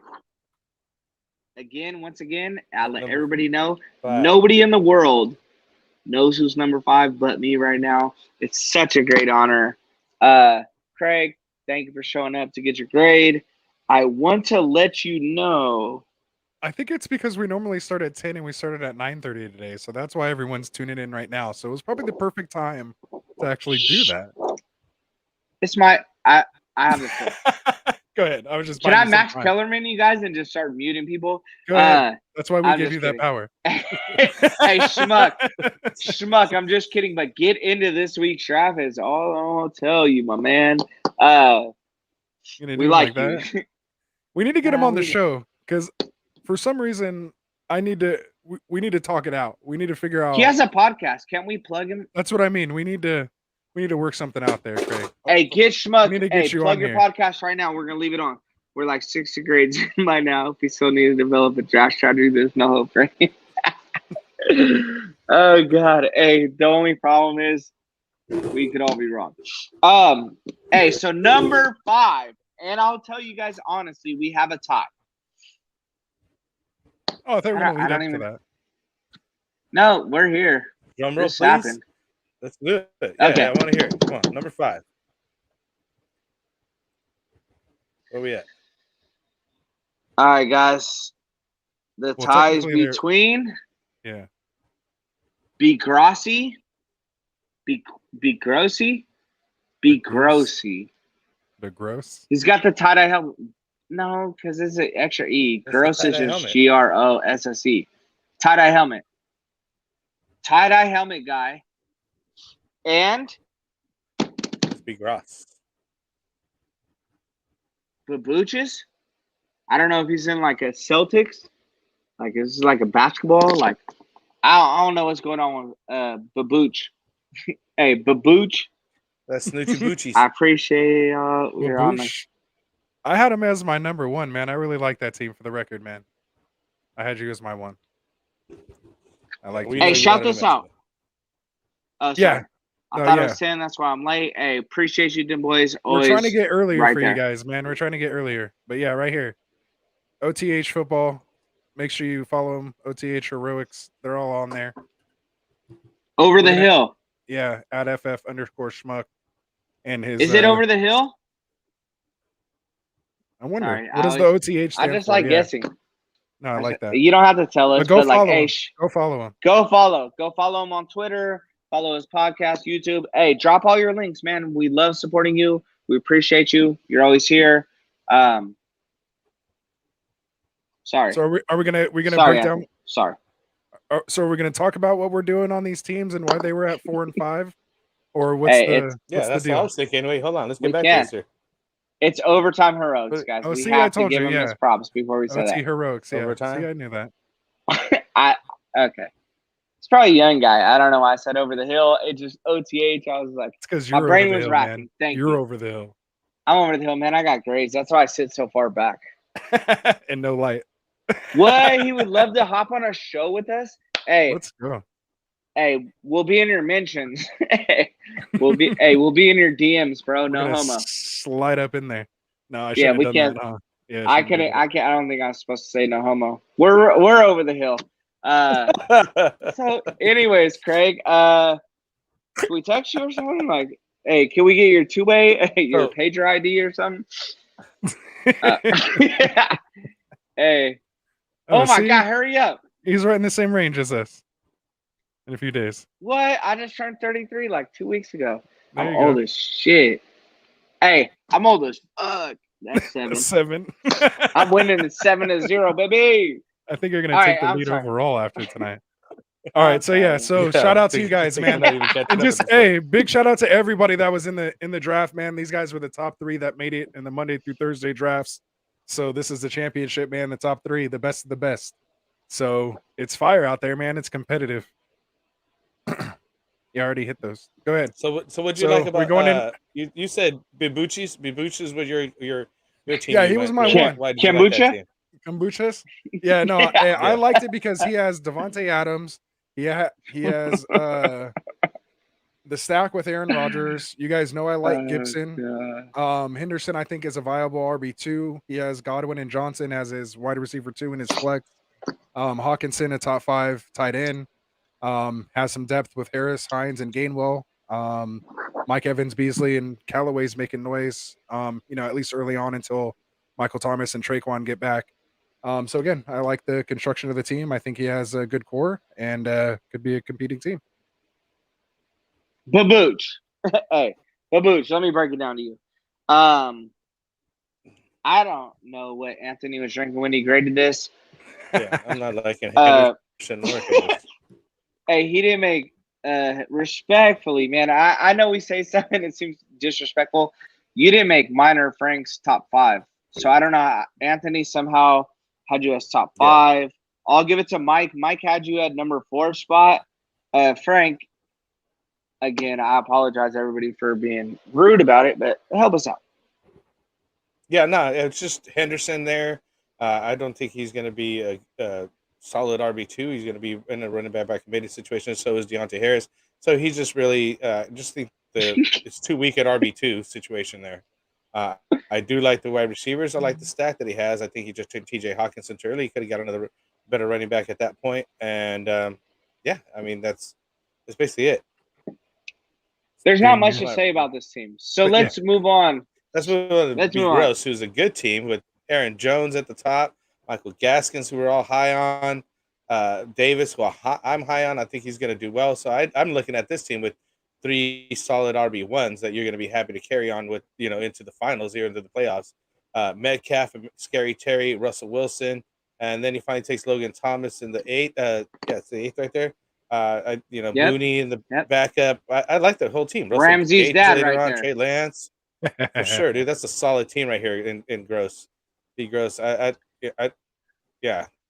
Once again, I'll let everybody know. 5. Nobody in the world knows who's number 5 but me right now. It's such a great honor. Craig, thank you for showing up to get your grade. I want to let you know. I think it's because we normally start at 10 and we started at 9:30 today. So that's why everyone's tuning in right now. So it was probably the perfect time to actually do that. It's I have the floor. Go ahead. I was just Can I Max Kellerman you guys and just start muting people? Go ahead. That's why we gave you that power. Hey, Schmuck, I'm just kidding, but get into this week's draft is all I'll tell you, my man. We like you. We need to get him on the show because for some reason we need to talk it out. We need to figure out. He has a podcast. Can't we plug him? That's what I mean. We need to work something out there, Craig. Hey, get Schmuck. Hey, plug your podcast right now. We're gonna leave it on. We're like 60 grades by now. If we still need to develop a draft strategy, there's no hope, right? Oh God. Hey, the only problem is we could all be wrong. Hey, so number 5, and I'll tell you guys honestly, we have a tie. Oh, I thought we were gonna lead up to that. No, we're here. Drum roll, This please. happened. Let's do it. Yeah, Okay. I want to hear it. Come on, number 5. Where we at? All right, guys. The tie is between Begrossi. He's got the tie-dye helmet. No, because it's an extra E. Gross is just GROSSE. Tie-dye helmet. Tie-dye helmet guy. And Let's be gross. Babuchis. I don't know if he's in like a Celtics. Like this is like a basketball. Like I don't know what's going on with Babuch. Hey, Babuch. That's Snoochie Boochies. I appreciate your honor. I had him as my number 1, man. I really like that team for the record, man. I had you as my 1. I like you. Hey, shout this out. Oh, sorry. Yeah. I thought I was 10. That's why I'm late. Hey, appreciate you, them boys. We're trying to get earlier right for there. you guys, man. We're trying to get earlier. But yeah, right here. OTH football. Make sure you follow them. OTH Heroics. They're all on there. Over the hill. Yeah, at FF_Schmuck. And his. Is it over the hill? I wonder. Sorry, what does the OTH stand I just for? like guessing. No, I like that. You don't have to tell us. But go follow him. Go follow him. Go follow him on Twitter. Follow his podcast, YouTube. Hey, drop all your links, man. We love supporting you. We appreciate you. You're always here. Sorry. So are we gonna break down? Sorry. So are we gonna talk about what we're doing on these teams and why they were at 4 and 5, or what's that's the deal? What I was thinking. Wait, hold on. Let's get back to this here. It's overtime heroics, guys. We have to give them his props before we say that. Heroics, yeah. Overtime. See, I knew that. Okay. It's probably a young guy. I don't know why I said over the hill. It just OTH. I was like, it's because my brain was racking. Thank you. You're over the hill. I'm over the hill, man. I got grades. That's why I sit so far back. And no light. What? He would love to hop on a show with us. Hey, let's go. Hey, we'll be in your mentions. we'll be in your DMs, bro. No homo. Slide up in there. No, I yeah, we done can't. That, huh? Yeah, I can't. I don't think I'm supposed to say no homo. We're over the hill. So, anyways, Craig, can we text you or something? Like, Hey, can we get your two-way, your So- pager ID or something? Yeah. Hey. Oh my see? God! Hurry up! He's right in the same range as us in a few days. What? I just turned 33 like 2 weeks ago. There I'm you old go. as shit. Hey, I'm old as fuck. That's 7. 7. I'm winning 7-0, baby. I think you're gonna All take right, the I'm lead sorry. overall after tonight. All right, so yeah, so Yeah, shout I out to you think- guys, I think I'm man. not even catching And up just at this point. hey, big shout out to everybody that was in the draft, man. These guys were the top 3 that made it in the Monday through Thursday drafts. So this is the championship, man. The top 3, the best of the best. So it's fire out there, man. It's competitive. You already hit those. Go ahead. So what'd you So, like we're about going in- you said Bibuchis? Bibuchis was your team. Yeah, you he was went my with. one. Why did you like that Kombucha? team? Kombuchas? Yeah, no, Yeah. I liked it because he has Devontae Adams. He has the stack with Aaron Rodgers. You guys know I like Gibson. Henderson, I think, is a viable RB2. He has Godwin and Johnson as his wide receiver 2 in his flex. Hawkinson, a top 5 tight end. Has some depth with Harris, Hines, and Gainwell. Mike Evans, Beasley, and Callaway's making noise. At least early on until Michael Thomas and Traquan get back. So again, I like the construction of the team. I think he has a good core and could be a competing team. Babooch. Hey, Babooch, let me break it down to you. I don't know what Anthony was drinking when he graded this. Yeah, I'm not liking Uh, Henderson or Harris. Hey, he didn't make respectfully, man. I know we say something it seems disrespectful. You didn't make minor Frank's top 5. So I don't know. Anthony somehow had you as top 5. I'll give it to Mike. Mike had you at number 4 spot. Frank, again, I apologize everybody for being rude about it, but help us out. Yeah, no, it's just Henderson there. I don't think he's going to be a solid RB2. He's going to be in a running back by committee situation. So is Deontay Harris. So he's just really just think it's too weak at RB2 situation there. I do like the wide receivers. I like the stack that he has. I think he just took TJ Hawkinson too early. He could have got another better running back at that point. And I mean that's basically it. There's not much to say about this team. So But let's move on. Let's move on to Let's Be move on. Gross, who's a good team with Aaron Jones at the top, Michael Gaskins, who we're all high on, Davis, who I'm high on. I think he's going to do well. So I'm looking at this team with 3 solid RB1s that you're going to be happy to carry on with, into the finals here, into the playoffs. Metcalf, Scary Terry, Russell Wilson, and then he finally takes Logan Thomas in the 8th. It's the 8th right there. Yep. Mooney in the backup. I like the whole team. Russell Ramsey's Gage dad later right on, there. Trey Lance. For sure, dude. That's a solid team right here in Gross. Be Gross. Yeah.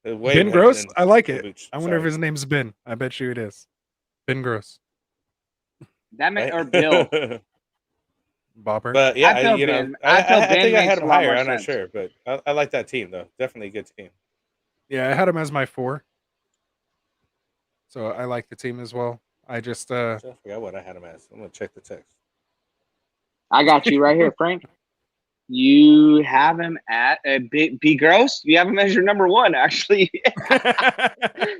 Ben Gross? I like it. I wonder if his name's Ben. I bet you it is. Ben Gross. That man or Bill. Bopper. But yeah, I think I had him higher. more I'm not sense. sure, but I like that team though. Definitely a good team. Yeah, I had him as my 4. So I like the team as well. I just I forgot what I had him as. I'm gonna check the text. I got you right here, Frank. You have him at B Gross. You have him as your number 1, actually.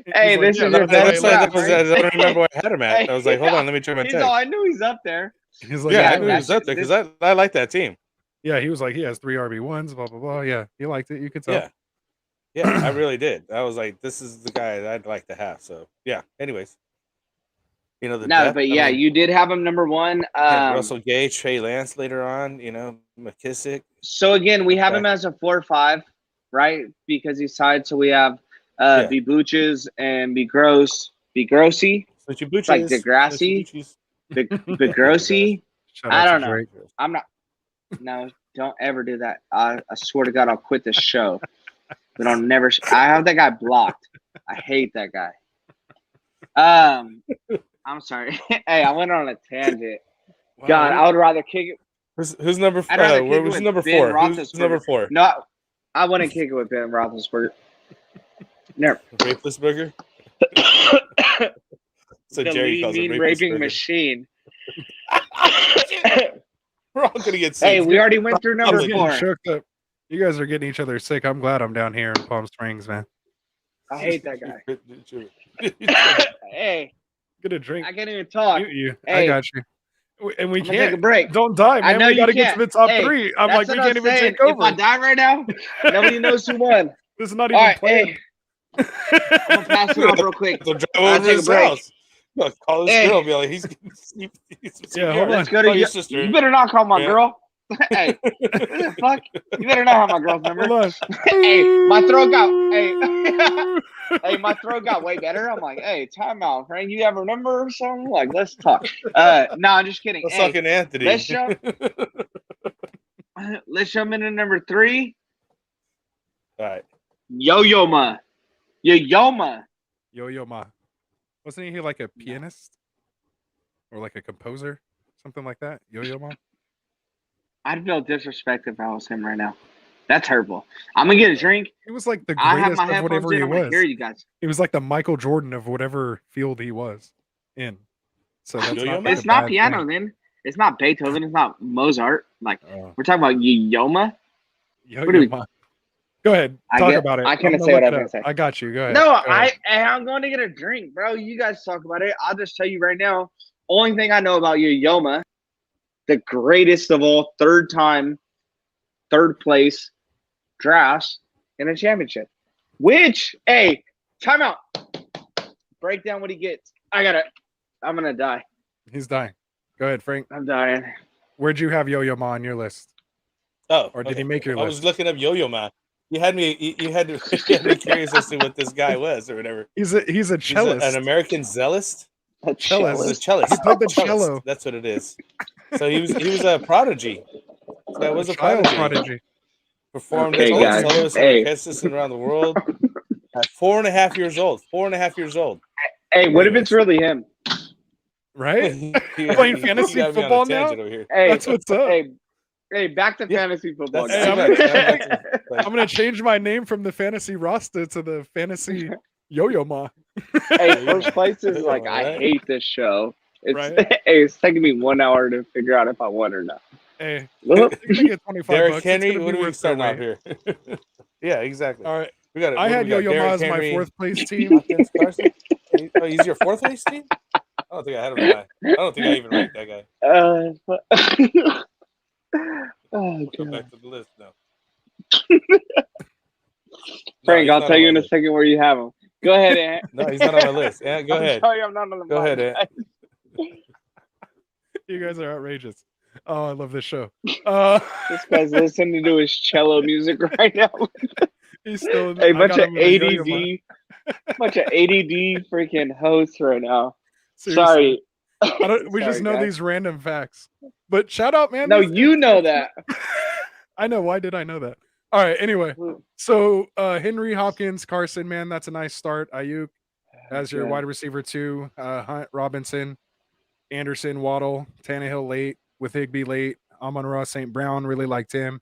Hey, this is your best I shot, don't remember what I had him at. I was like, hold on, let me check my He's text. all, I knew he's up there. He's like, I knew he was up there because I like that team. Yeah, he was like, he has 3 RB1s, blah, blah, blah. Yeah, he liked it. You could tell. Yeah, I really did. I was like, this is the guy that I'd like to have. So, yeah, anyways. You did have him number 1. Russell Gage, Trey Lance later on, McKissick. So, again, we have him as a 4-5, right? Because he's tied. So, we have B Booches and B Gross. B Grossy. Like Degrassi. B Grossy. I don't know. I'm not. No, don't ever do that. I swear to God, I'll quit this show. But I'll never. I have that guy blocked. I hate that guy. I'm sorry. Hey, I went on a tangent. Wow. God, I would rather kick it. Who's number 4? Who's number 4? Who's number 4? No, I wouldn't kick it with Ben Roethlisberger. Never. Raplesberger? So the Jerry calls mean it raping machine. We're all gonna get sick. Hey, we already went through number 4. Shook up. You guys are getting each other sick. I'm glad I'm down here in Palm Springs, man. I hate that guy. Hey. Get a drink. I can't even talk. Hey. I got you. And we I'm gonna take a can't. break. Don't die, I man. know We you got to get can't. to the top Hey, 3. I'm that's like, we what can't I'm even saying. take over. If I die right now, nobody knows who won. This is not All even right, planned. hey, I'm gonna pass it off real quick. To drive over take his a break. house. Look, call this Hey. girl. Be like, he's Yeah, hold on. Let's go Call to your sister. You better not call my Yeah. girl. Hey, what the fuck? You better not have my girl's number. Hold on. Hey, my throat got. Hey, hey, my throat got way better. I'm like, hey, time out, Frank. You have a number or something? Like, let's talk. No, I'm just kidding. What's Hey, fucking Anthony? let's jump into number 3. All right. Yo-Yo Ma. Yo-Yo Ma. Yo-Yo Ma. Wasn't he like a pianist? Or like a composer? Something like that? Yo-Yo Ma? I'd feel disrespected if I was him right now. That's hurtful. I'm gonna get a drink. He was like the I have greatest my of headphones whatever in. he I'm gonna was. hear you guys. He was like the Michael Jordan of whatever field he was in. So that's Yo-Yo not Ma? like It's a not bad piano thing. then. It's not Beethoven. It's not Mozart. Like Oh. we're talking about Yo-Yo Ma. Yo-Yo Ma. Go ahead. Talk about it. I couldn't I'm say gonna what I look was it gonna up. say. I got you. Go ahead. No, Go ahead. I'm going to get a drink, bro. You guys talk about it. I'll just tell you right now. Only thing I know about Yo-Yo Ma, the greatest of all, third place drafts in a championship. Which, hey, timeout. Break down what he gets. I'm gonna die. He's dying. Go ahead, Frank. I'm dying. Where'd you have Yo-Yo Ma on your list? Oh, Or did okay. he make your I list? was looking up Yo-Yo Ma. You had me. You had me curious as to what this guy was or whatever. He's a He's cellist. an American cellist. A Cellist. He's a cellist. He played the Cellist. cello. That's what it is. So he was a prodigy. This guy was a child prodigy. Performed Okay, as guys. both soloist and Hey. orchestrist around the world. At 4.5 years old. 4.5 years old. Hey, what if Anyways. it's really him? Right? You Playing got fantasy me on a football now? tangent over here. Hey, That's what's up. Hey, back to fantasy football, That's guys. too much. I'm gonna change my name from the fantasy Rasta to the fantasy Yo-Yo Ma. Hey, first place is Yeah, like, I right? hate this show. It's Right. hey, it's taking me 1 hour to figure out if I won or not. Hey, Whoop. I get 25 Derrick bucks. Henry, It's gonna what be are we worth starting the off wait. here? Yeah, exactly. All right. We got it. I had Yo-Yo Ma as my 4th place team. Hopkins, Carson. Oh, he's your 4th place team? I don't think I had him. I don't think I even ranked that guy. Oh, Go God. back to the list now. Frank, No, I'll he's tell not you on in my a list. second where you have him. Go ahead, Ant. No, he's not on my list. Yeah, go ahead. Sorry, I'm not on the Go ahead, podcast. Ant. You guys are outrageous. Oh, I love this show. This guy's listening to his cello music right now. He's still A I bunch got of him with a Yo-Yo Ma. ADD freaking hosts right now. Seriously. Sorry. We just Sorry, know guys. these random facts. But shout out, man. No, these- you know that. I know. Why did I know that? All right. Anyway, so Henry, Hopkins, Carson, man, that's a nice start. Ayuk as your Yeah. wide receiver 2. Hunt, Robinson, Anderson, Waddle, Tannehill late with Higbee late. Amon-Ra St. Brown, really liked him.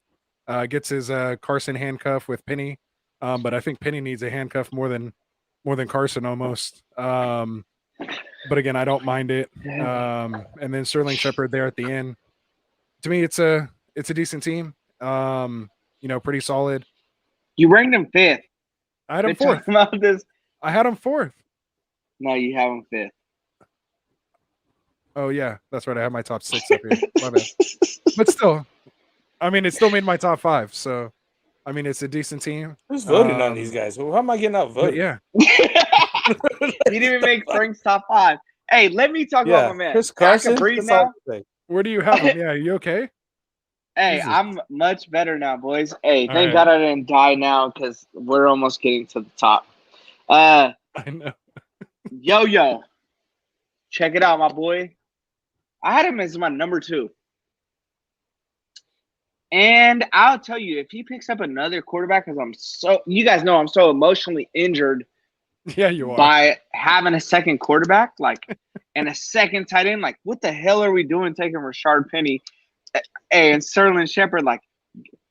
Gets his Carson handcuff with Penny. But I think Penny needs a handcuff more than Carson almost. But again, I don't mind it. And then Sterling Shepard there at the end. To me, it's a decent team. Pretty solid. You ranked him 5th. I had him They're 4th. talking about this. I had him 4th. No, you have him 5th. Oh yeah, that's right. I have my top 6 up here. My bad. But still, I mean, it still made my top 5. So, I mean, it's a decent team. Who's voting on these guys? Well, how am I getting But outvoted? yeah, He didn't even make Frank's top 5. Hey, let me talk about my man. Chris I can Carson. breathe That's all now. I say. where do you have him? Yeah, you okay? Hey, Jesus. I'm much better now, boys. Hey, All thank right. God I didn't die now because we're almost getting to the top. I know. Yo-Yo. Check it out, my boy. I had him as my number 2. And I'll tell you, if he picks up another quarterback, because you guys know I'm so emotionally injured Yeah, you are. by having a second quarterback, and a second tight end. Like, what the hell are we doing taking Rashard Penny? Hey, and Sterling Shepard,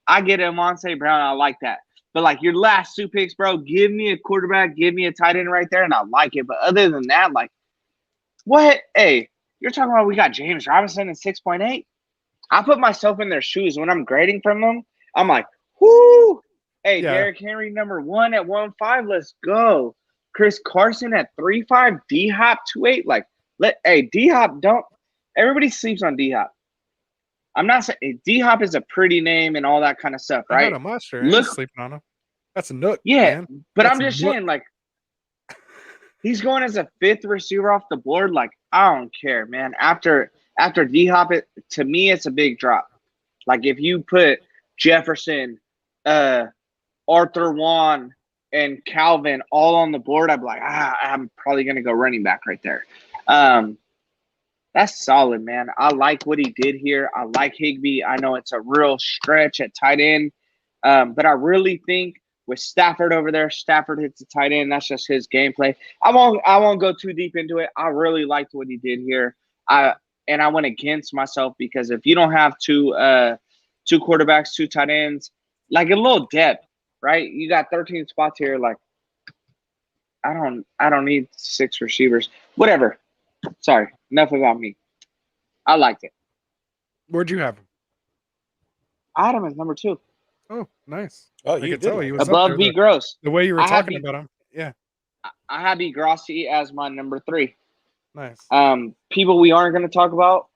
I get Amon St. Brown, I like that. But, your last 2 picks, bro, give me a quarterback, give me a tight end right there, and I like it. But other than that, what? Hey, you're talking about we got James Robinson at 6.8? I put myself in their shoes. When I'm grading from them, I'm like, whoo! Hey, Yeah. Derrick Henry, number 1 at 1.5. Let's go. Chris Carson at 3.5. D-Hop 2.8. D-Hop don't. everybody sleeps on D-Hop. I'm not saying D-Hop is a pretty name and all that kind of stuff, I right? had a monster. I ain't sleeping on him. That's a nook. Yeah, man. but That's I'm just saying, like, he's going as a 5th receiver off the board. Like, I don't care, man. After D-Hop, to me, it's a big drop. Like, if you put Jefferson, Arthur Juan, and Calvin all on the board, I'd be like, I'm probably going to go running back right there. That's solid, man. I like what he did here. I like Higbee. I know it's a real stretch at tight end, but I really think with Stafford over there, Stafford hits the tight end. That's just his gameplay. I won't go too deep into it. I really liked what he did here. I went against myself because if you don't have two quarterbacks, 2 tight ends, like a little depth, right? You got 13 spots here. Like, I don't need 6 receivers. Whatever. Sorry, enough about me. I liked it. Where'd you have him? I had him as number 2. Oh, nice. Oh, I you could did tell like he it. was Above up B. there. Gross. The way you were I had talking B- about him. Yeah, I had B. Grossi as my number 3. nice. People we aren't going to talk about,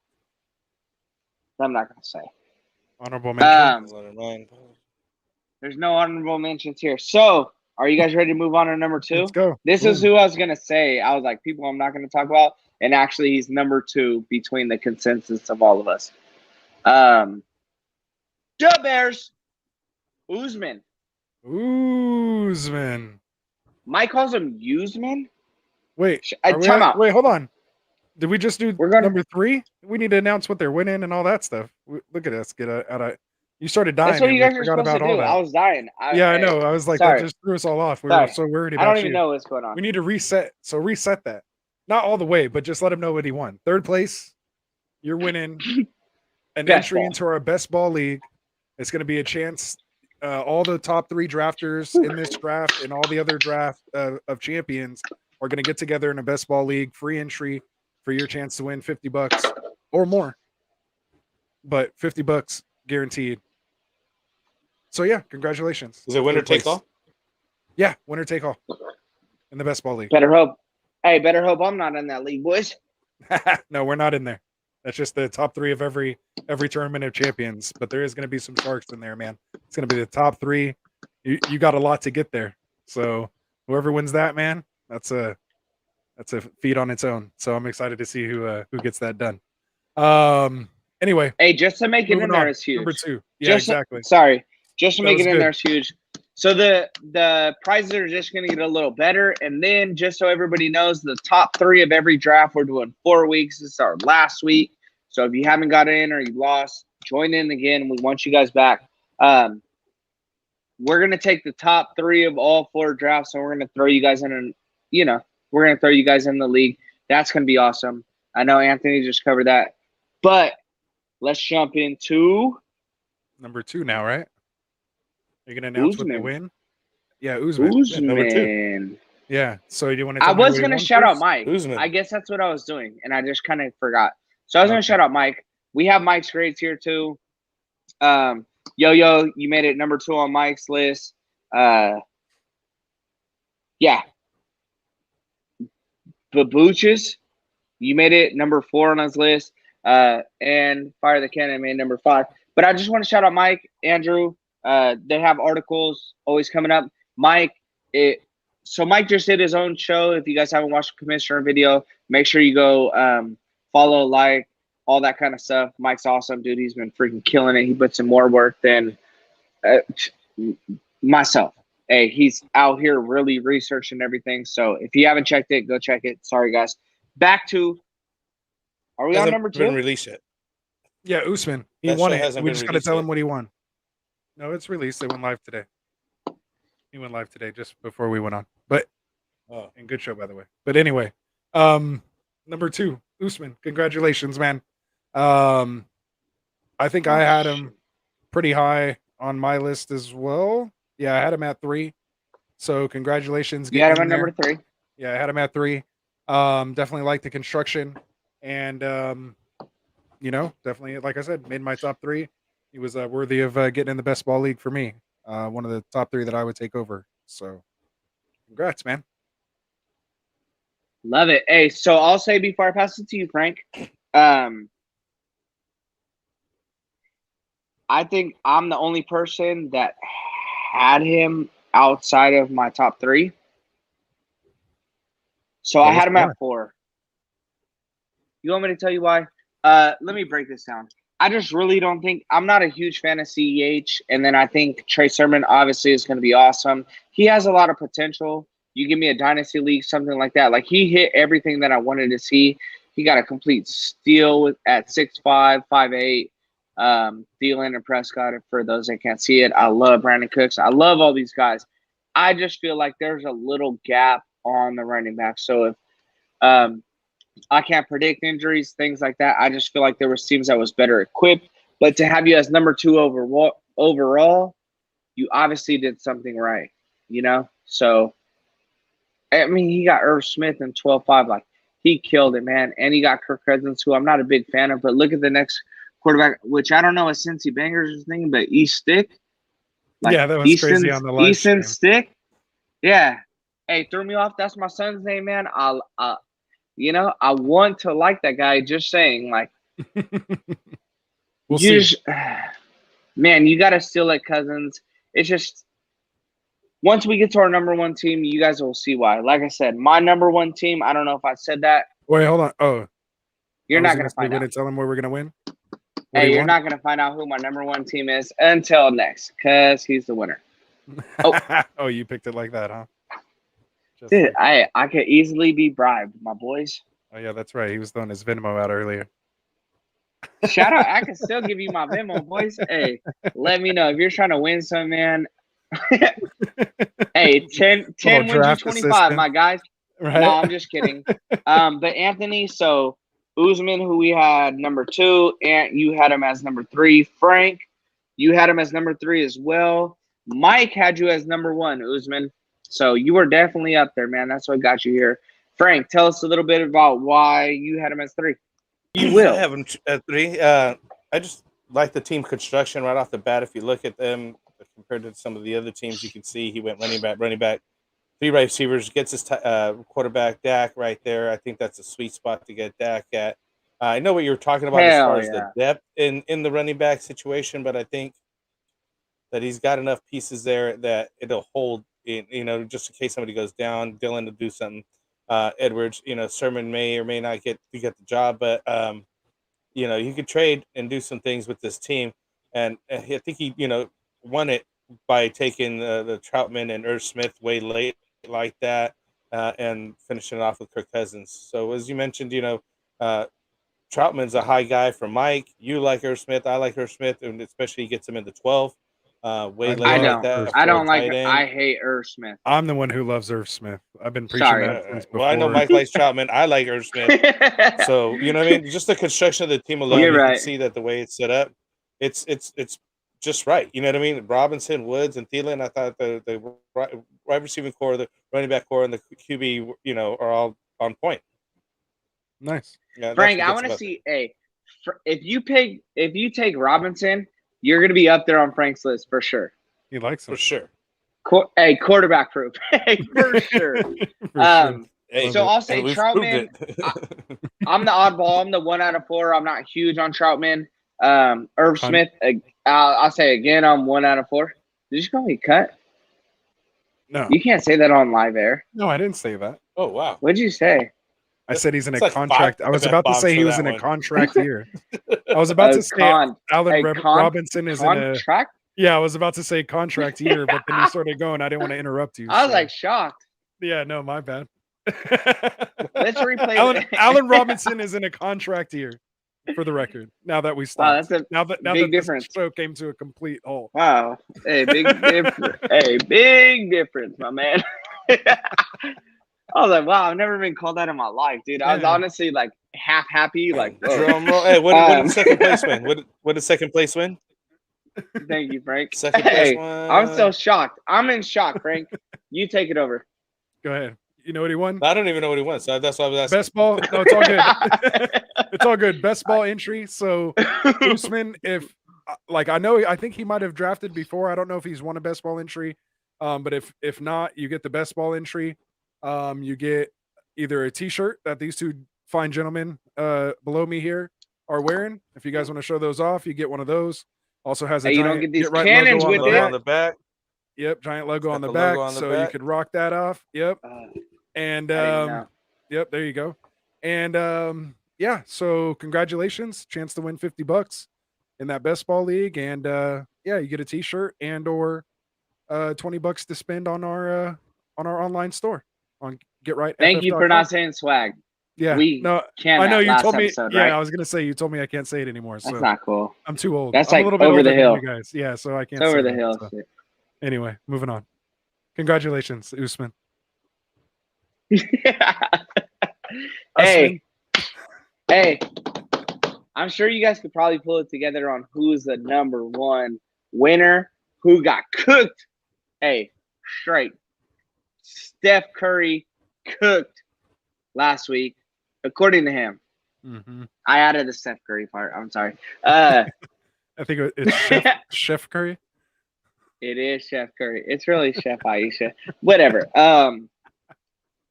I'm not going to say. Honorable mention. There's no honorable mentions here. So, are you guys ready to move on to number 2? Let's go. This is who I was going to say. I was like, people I'm not going to talk about. And actually, he's number 2 between the consensus of all of us. The Bears, Usman. Usman. Mike calls him Usman. Wait, time out. Wait, hold on. Did we just do We're gonna- number 3? We need to announce what they're winning and all that stuff. Look at us get out of. You started dying. That's what and you we guys are forgot supposed to about all do. that. I was dying. I know. I was like, sorry. that just threw us all off. We Sorry. were so worried about I don't you. even know what's going on. We need to reset. So reset that. Not all the way, but just let him know what he won. 3rd place, you're winning an Best entry ball. into our best ball league. It's going to be a chance. All the top 3 drafters in this draft and all the other draft of champions are going to get together in a best ball league. Free entry for your chance to win $50 or more, but $50 guaranteed. So yeah, congratulations. Is it winner 3rd place. take all? Yeah, winner take all in the best ball league. Better hope. Hey, better hope I'm not in that league, boys. No, we're not in there. That's just the top 3 of every tournament of champions. But there is going to be some sharks in there, man. It's going to be the top 3. You got a lot to get there. So whoever wins that, man, that's a feat on its own. So I'm excited to see who gets that done. Anyway. Hey, just to make it in there is huge. Number 2. Yeah, exactly. Sorry. Just to make it in good. there is huge. So the prizes are just going to get a little better. And then just so everybody knows, the top 3 of every draft, we're doing 4 weeks. This is our last week. So if you haven't got in or you lost, join in again. We want you guys back. We're going to take the top 3 of all 4 drafts, and we're going to throw you guys in, we're going to throw you guys in the league. That's going to be awesome. I know Anthony just covered that. But let's jump into number 2 now, right? You're going to announce Usman. what they win? Yeah, Usman. Usman. Number 2. Yeah. So do you want to I tell me was who going to won shout out first? Mike. Usman. I guess that's what I was doing, and I just kind of forgot. So I was going to shout out Mike. We have Mike's grades here, too. Yo-Yo, you made it number 2 on Mike's list. Yeah. Babuchas, you made it number 4 on his list. And Fire the Cannon made number 5. But I just want to shout out Mike, Andrew. They have articles always coming up. Mike, so Mike just did his own show. If you guys haven't watched the Commissioner video, make sure you go follow, like, all that kind of stuff. Mike's awesome, dude. He's been freaking killing it. He puts in more work than myself. Hey, he's out here really researching everything. So if you haven't checked it, go check it. Sorry, guys. Back to, are we on number 2? Been released yet? Yeah, Usman. He That won show it. hasn't We been just got to released tell yet. him what he won. No, it's released. It went live today. He went live today just before we went on. But and good show, by the way. But anyway, number 2, Usman. Congratulations, man. I think I had him pretty high on my list as well. Yeah, I had him at 3. So congratulations. You had him getting at in number 3. Yeah, I had him at 3. Definitely like the construction, and definitely, like I said, made my top 3. He was worthy of getting in the best ball league for me. One of the top 3 that I would take over. So, congrats, man. Love it. Hey, so I'll say before I pass it to you, Frank, I think I'm the only person that had him outside of my top 3. So I had him at 4. You want me to tell you why? Let me break this down. I just really don't think – I'm not a huge fan of CEH, and then I think Trey Sermon obviously is going to be awesome. He has a lot of potential. You give me a dynasty league, something like that. Like, he hit everything that I wanted to see. He got a complete steal at 6'5", 5'8". Thielen and Prescott, for those that can't see it. I love Brandon Cooks. I love all these guys. I just feel like there's a little gap on the running back. So if I can't predict injuries, things like that. I just feel like there were teams that was better equipped. But to have you as number 2 overall, you obviously did something right, you know? So, I mean, he got Irv Smith in 12-5. Like, he killed it, man. And he got Kirk Cousins, who I'm not a big fan of. But look at the next quarterback, which I don't know if Cincy Bangers' name, but East Stick. Like, yeah, that was crazy on the live stream. Stick. Yeah. Hey, threw me off. That's my son's name, man. You know, I want to like that guy. Just saying, like, we'll see. Man, you got to steal at Cousins. It's just once we get to our number 1 team, you guys will see why. Like I said, my number 1 team. I don't know if I said that. Wait, hold on. Oh, you're not gonna find out. Going to tell him where we're gonna win. Hey, you're not gonna find out who my number 1 team is until next, because he's the winner. Oh, oh, you picked it like that, huh? Dude, I could easily be bribed, my boys. Oh yeah, that's right. He was throwing his Venmo out earlier. Shout out! I can still give you my Venmo, boys. Hey, let me know if you're trying to win some, man. Hey, 10 wins you 25, my guys. Right? No, I'm just kidding. But Anthony, so Usman, who we had number 2, and you had him as number 3. Frank, you had him as number 3 as well. Mike had you as number 1, Usman. So you were definitely up there, man. That's what got you here. Frank, tell us a little bit about why you had him as 3. You will. I have him at 3. I just like the team construction right off the bat. If you look at them compared to some of the other teams, you can see he went running back, 3 right receivers, gets his quarterback, Dak, right there. I think that's a sweet spot to get Dak at. I know what you were talking about as far as the depth in the running back situation, but I think that he's got enough pieces there that it'll hold, you know, just in case somebody goes down. Dylan to do something. Edwards, you know, Sermon may or may not get the job, but you know, you could trade and do some things with this team. And I think he, you know, won it by taking the Troutman and Irv Smith way late like that, and finishing it off with Kirk Cousins. So as you mentioned, you know, Troutman's a high guy for Mike. You like Irv Smith. I like Irv Smith, and especially he gets him into 12. Way late like that. I don't like it. I hate Irv Smith. I'm the one who loves Irv Smith. I've been preaching that since before. Well, I know Mike likes Troutman. I like Irv Smith. So, you know what I mean? Just the construction of the team alone, you can see that the way it's set up, it's just right. You know what I mean? Robinson, Woods, and Thielen, I thought the wide receiving core, the running back core, and the QB, you know, are all on point. Nice. Yeah, Frank, I want to see, if you take Robinson, you're going to be up there on Frank's list for sure. He likes him. For sure. Quarterback proof. For sure. So I'll say Troutman. I'm the oddball. I'm the 1 out of 4. I'm not huge on Troutman. Irv Smith, I'll say again, I'm 1 out of 4. Did you call me cut? No. You can't say that on live air. No, I didn't say that. Oh, wow. What'd you say? I said he's in a contract. I was about to say he was in a contract year. I was about to say Allen Robinson is in a contract. Yeah, I was about to say contract year, but then you started going. I didn't want to interrupt you. I was like shocked. Yeah, no, my bad. Let's replay. Allen Robinson is in a contract year, for the record. Now that we stopped, now that difference. The show came to a complete halt. Wow, hey, big difference. Hey, big difference, my man. I was like, wow, I've never been called that in my life, dude. I was honestly like half happy, like drum roll. Hey, what did second place win? What did second place win? Thank you, Frank. Second place won. I'm so shocked. I'm in shock, Frank. You take it over. Go ahead. You know what he won? I don't even know what he won, so that's why I was asking. Best ball. No, it's all good. It's all good. Best ball entry. So Usman, I think he might have drafted before. I don't know if he's won a best ball entry. But if not, you get the best ball entry. You get either a t-shirt that these two fine gentlemen below me here are wearing. If you guys want to show those off, you get one of those. Also has a Hey, you don't giant get these Get Right cannons logo on with the it. back. On the back. Yep, giant logo Got on the the back, logo on the so you back. could rock that off. Yep, and I didn't know. yep, there you go. And yeah, so congratulations, chance to win $50 in that best ball league, and yeah, you get a T-shirt and or $20 to spend on our online store on Get Right. Thank you for not saying swag. Yeah, We no, can I know that you last told me. episode, Yeah, right? I was gonna say you told me I can't say it anymore. That's So not cool. I'm too old. That's I'm like a little bit over older the than hill. you guys. Yeah, so I can't. It's over say the that, hill. so. Shit. Anyway, moving on. Congratulations, Usman. Hey, I'm sure you guys could probably pull it together on who's the number one winner, who got cooked. Hey, straight. Steph Curry cooked last week, according to him. Mm-hmm. I added the Steph Curry part. I'm sorry. I think it's Chef Curry. It is Chef Curry. It's really Chef Aisha. Whatever.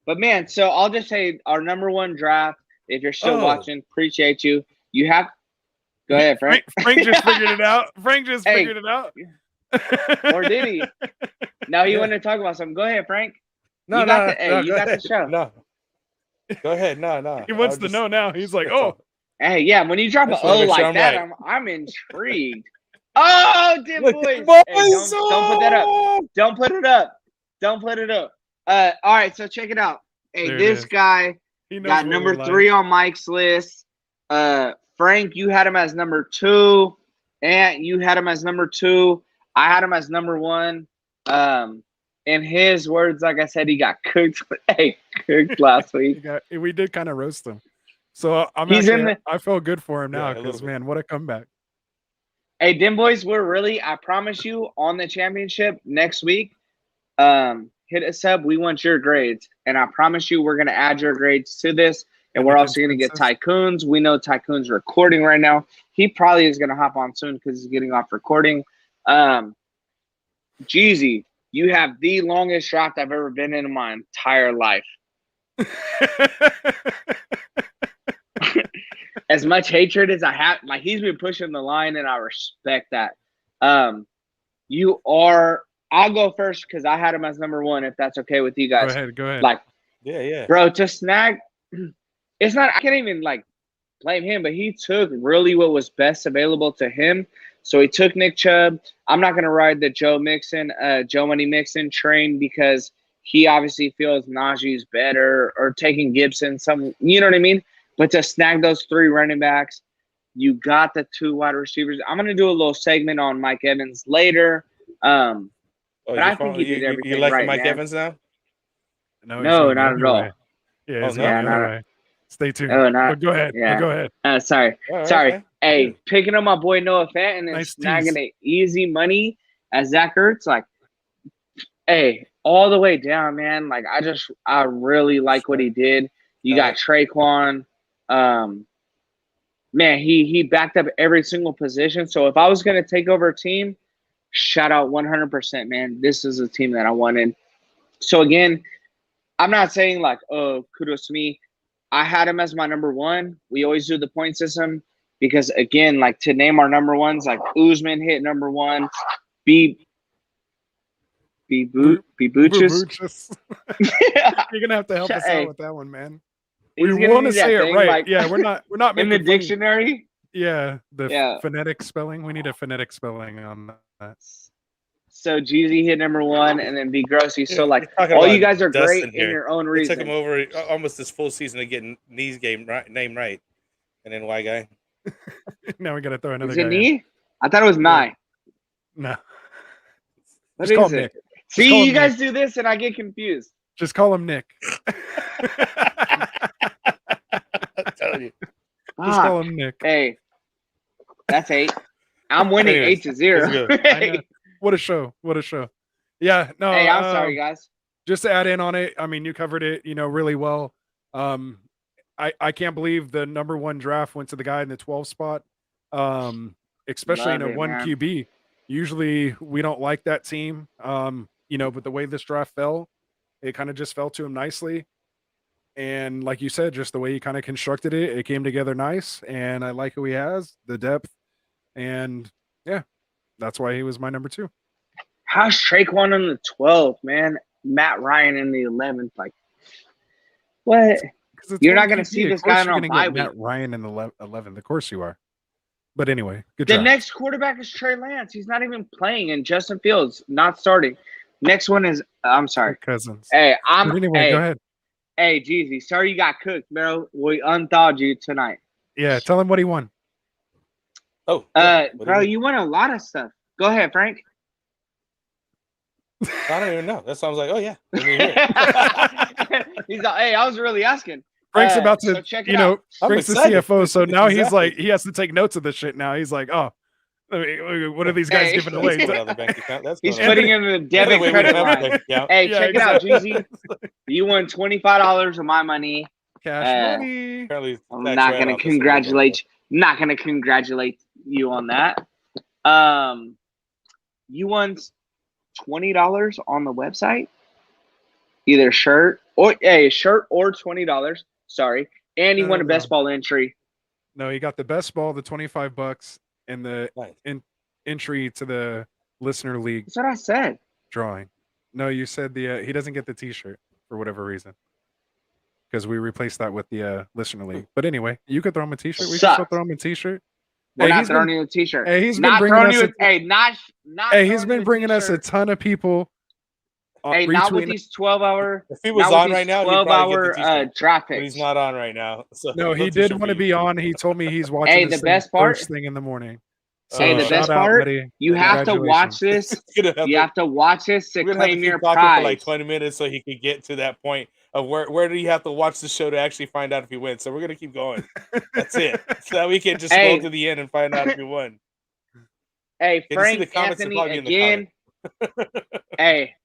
But man, so I'll just say our number one draft. If you're still watching, appreciate you. You have. Go ahead, Frank. Frank just figured it out. Frank just figured it out. Or did he? No, he wanted to talk about something. Go ahead, Frank. No, you got the show. No. Go ahead. No. He wants to know now. He's like, oh. Hey, yeah, when you drop an O like that, right. I'm intrigued. Oh, Dim Boys. Hey, don't put that up. Don't put it up. Don't put it up. All right, so check it out. Hey, there this guy got number 3 on Mike's list. Frank, you had him as number 2. Ant, you had him as number 2. I had him as number 1. In his words, like I said, he got cooked. Hey, cooked last week. We did kind of roast him. So I feel good for him now because, man, what a comeback. Hey, Dim Boys, I promise you, on the championship next week, hit us up. We want your grades. And I promise you, we're going to add your grades to this. And we're also going to get Tycoons. We know Tycoon's recording right now. He probably is going to hop on soon because he's getting off recording. Jeezy, you have the longest draft I've ever been in my entire life. As much hatred as I have, like, he's been pushing the line, and I respect that. I'll go first because I had him as number 1, if that's okay with you guys. Go ahead. Like, yeah. Bro, to snag, it's not, I can't even, like, blame him, but he took really what was best available to him. So he took Nick Chubb. I'm not going to ride the Joe Money Mixon train because he obviously feels Najee's better, or taking Gibson, you know what I mean? But to snag those 3 running backs, you got the 2 wide receivers. I'm going to do a little segment on Mike Evans later. But I think he did everything you like right, Mike man. Evans now? No, not at all. Yeah, he's going the other way. Stay tuned. Oh, not, go ahead. Yeah. Go ahead. Sorry. Okay. Hey, picking up my boy Noah Fant and then snagging the easy money as Zach Ertz, like, hey, all the way down, man. Like, I really like what he did. You got Traquan. Man, he backed up every single position. So if I was going to take over a team, shout out 100%, man. This is a team that I wanted. So again, I'm not saying like, oh, kudos to me. I had him as my number 1. We always do the point system because, again, like, to name our number 1s, like Usman hit number 1, Boochus. You're gonna have to help us out with that one, man. We want to say it right. Like, yeah, we're not in the dictionary. Yeah, the phonetic spelling. We need a phonetic spelling on that. So Jeezy hit number 1, and then B Grossy. So like, all you guys are great in your own reason. It took him over almost this full season to get Knee's name right, and then Y guy. Now we got to throw another. Is it Knee? I thought it was Nye. No. What is it? See, you guys do this, and I get confused. Just call him Nick. I'm telling you. Just call him Nick. Hey, that's 8. I'm winning 8-0. Hey. What a show. Yeah, no. Hey, I'm sorry, guys. Just to add in on it, I mean, you covered it, really well. I can't believe the number 1 draft went to the guy in the 12th spot, especially in a 1 QB. Usually we don't like that team, but the way this draft fell, it kind of just fell to him nicely. And like you said, just the way he kind of constructed it, it came together nice. And I like who he has, the depth. And yeah, that's why he was my number 2. How's Traquan in the 12th, man? Matt Ryan in the 11th. Like, what? You're not going to see this guy on bye week. Matt Ryan in the 11th. Of course you are. But anyway, good The job. next quarterback is Trey Lance. He's not even playing, and Justin Fields not starting. Next one is I'm sorry, Cousins. Hey, But anyway, go ahead. Hey, Jeezy, sorry you got cooked, bro. We unthawed you tonight. Yeah, tell him what he won. Oh, bro, you won a lot of stuff. Go ahead, Frank. I don't even know. That sounds like, oh yeah. Let me hear it. He's like, hey, I was really asking. Frank's about to, so check it you know, out. Frank's the CFO, so now he's like, he has to take notes of this shit now. He's like, oh, what are these guys giving away? He's putting in the debit credit line. Hey, check it out, Jeezy. You won $25 of my money. Cash money. I'm not going to congratulate you on that. You won $20 on the website. Either shirt or $20. Sorry. And he won a best ball entry. No, he got the best ball, the $25, and the entry to the listener league. That's what I said. Drawing. No, you said he doesn't get the t-shirt for whatever reason. Because we replaced that with the listener league. But anyway, you could throw him a t-shirt. We can still throw him a t-shirt. We're not throwing you a t-shirt. Hey, he's been bringing us a ton of people. Hey, not with these 12-hour. If he was on right now, 12-hour draft picks. But he's not on right now. So no, he did want to be on. He told me he's watching the best part first thing in the morning. So the best part, you have to watch this. You have to watch this to claim your prize. For like 20 minutes so he could get to that point of where do you have to watch the show to actually find out if he wins. So we're gonna keep going. That's it. So that we can just go to the end and find out if he won. Hey, Frank, Anthony, again. Hey.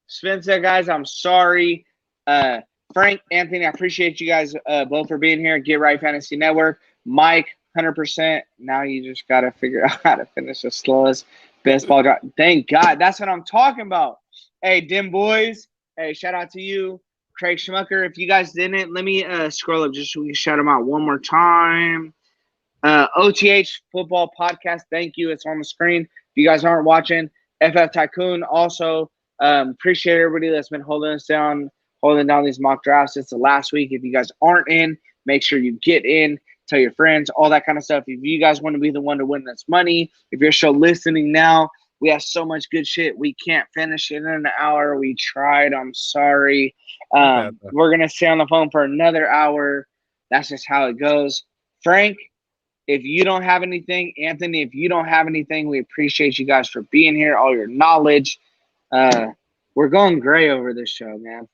Spencer, guys, I'm sorry. Frank, Anthony, I appreciate you guys both for being here. Get Right Fantasy Network. Mike, 100%. Now you just got to figure out how to finish the slowest best ball drop. Thank God. That's what I'm talking about. Hey, Dim Boys. Hey, shout out to you. Craig Schmucker. If you guys didn't, let me scroll up just so we can shout them out one more time. OTH Football Podcast. Thank you. It's on the screen. If you guys aren't watching, FF Tycoon also. Appreciate everybody that's been holding down these mock drafts since the last week. If you guys aren't in, make sure you get in, tell your friends, all that kind of stuff. If you guys want to be the one to win this money, if you're still listening now, we have so much good shit. We can't finish it in an hour. We tried. I'm sorry. We're going to stay on the phone for another hour. That's just how it goes. Frank, if you don't have anything, Anthony, if you don't have anything, we appreciate you guys for being here, all your knowledge. We're going gray over this show, man.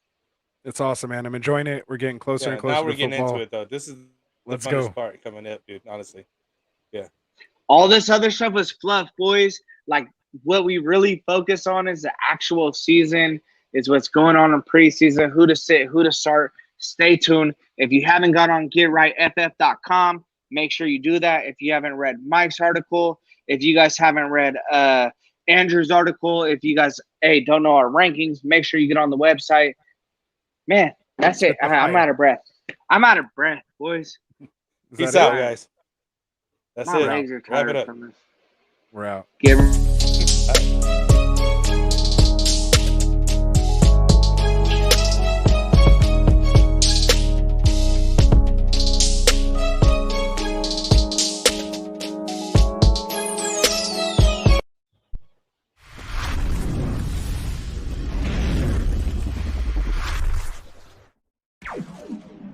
It's awesome, man. I'm enjoying it. We're getting closer and closer. Now we're to getting football. into it, though. This is the funnest part coming up, dude. Honestly, yeah. All this other stuff was fluff, boys. Like what we really focus on is the actual season. Is what's going on in preseason. Who to sit, who to start. Stay tuned. If you haven't got on GetRightFF.com, make sure you do that. If you haven't read Mike's article, if you guys haven't read Andrew's article, if you guys don't know our rankings, make sure you get on the website. Man, that's it. I'm out of breath. Boys. Peace out, guys. That's it. Wrap it up. We're out.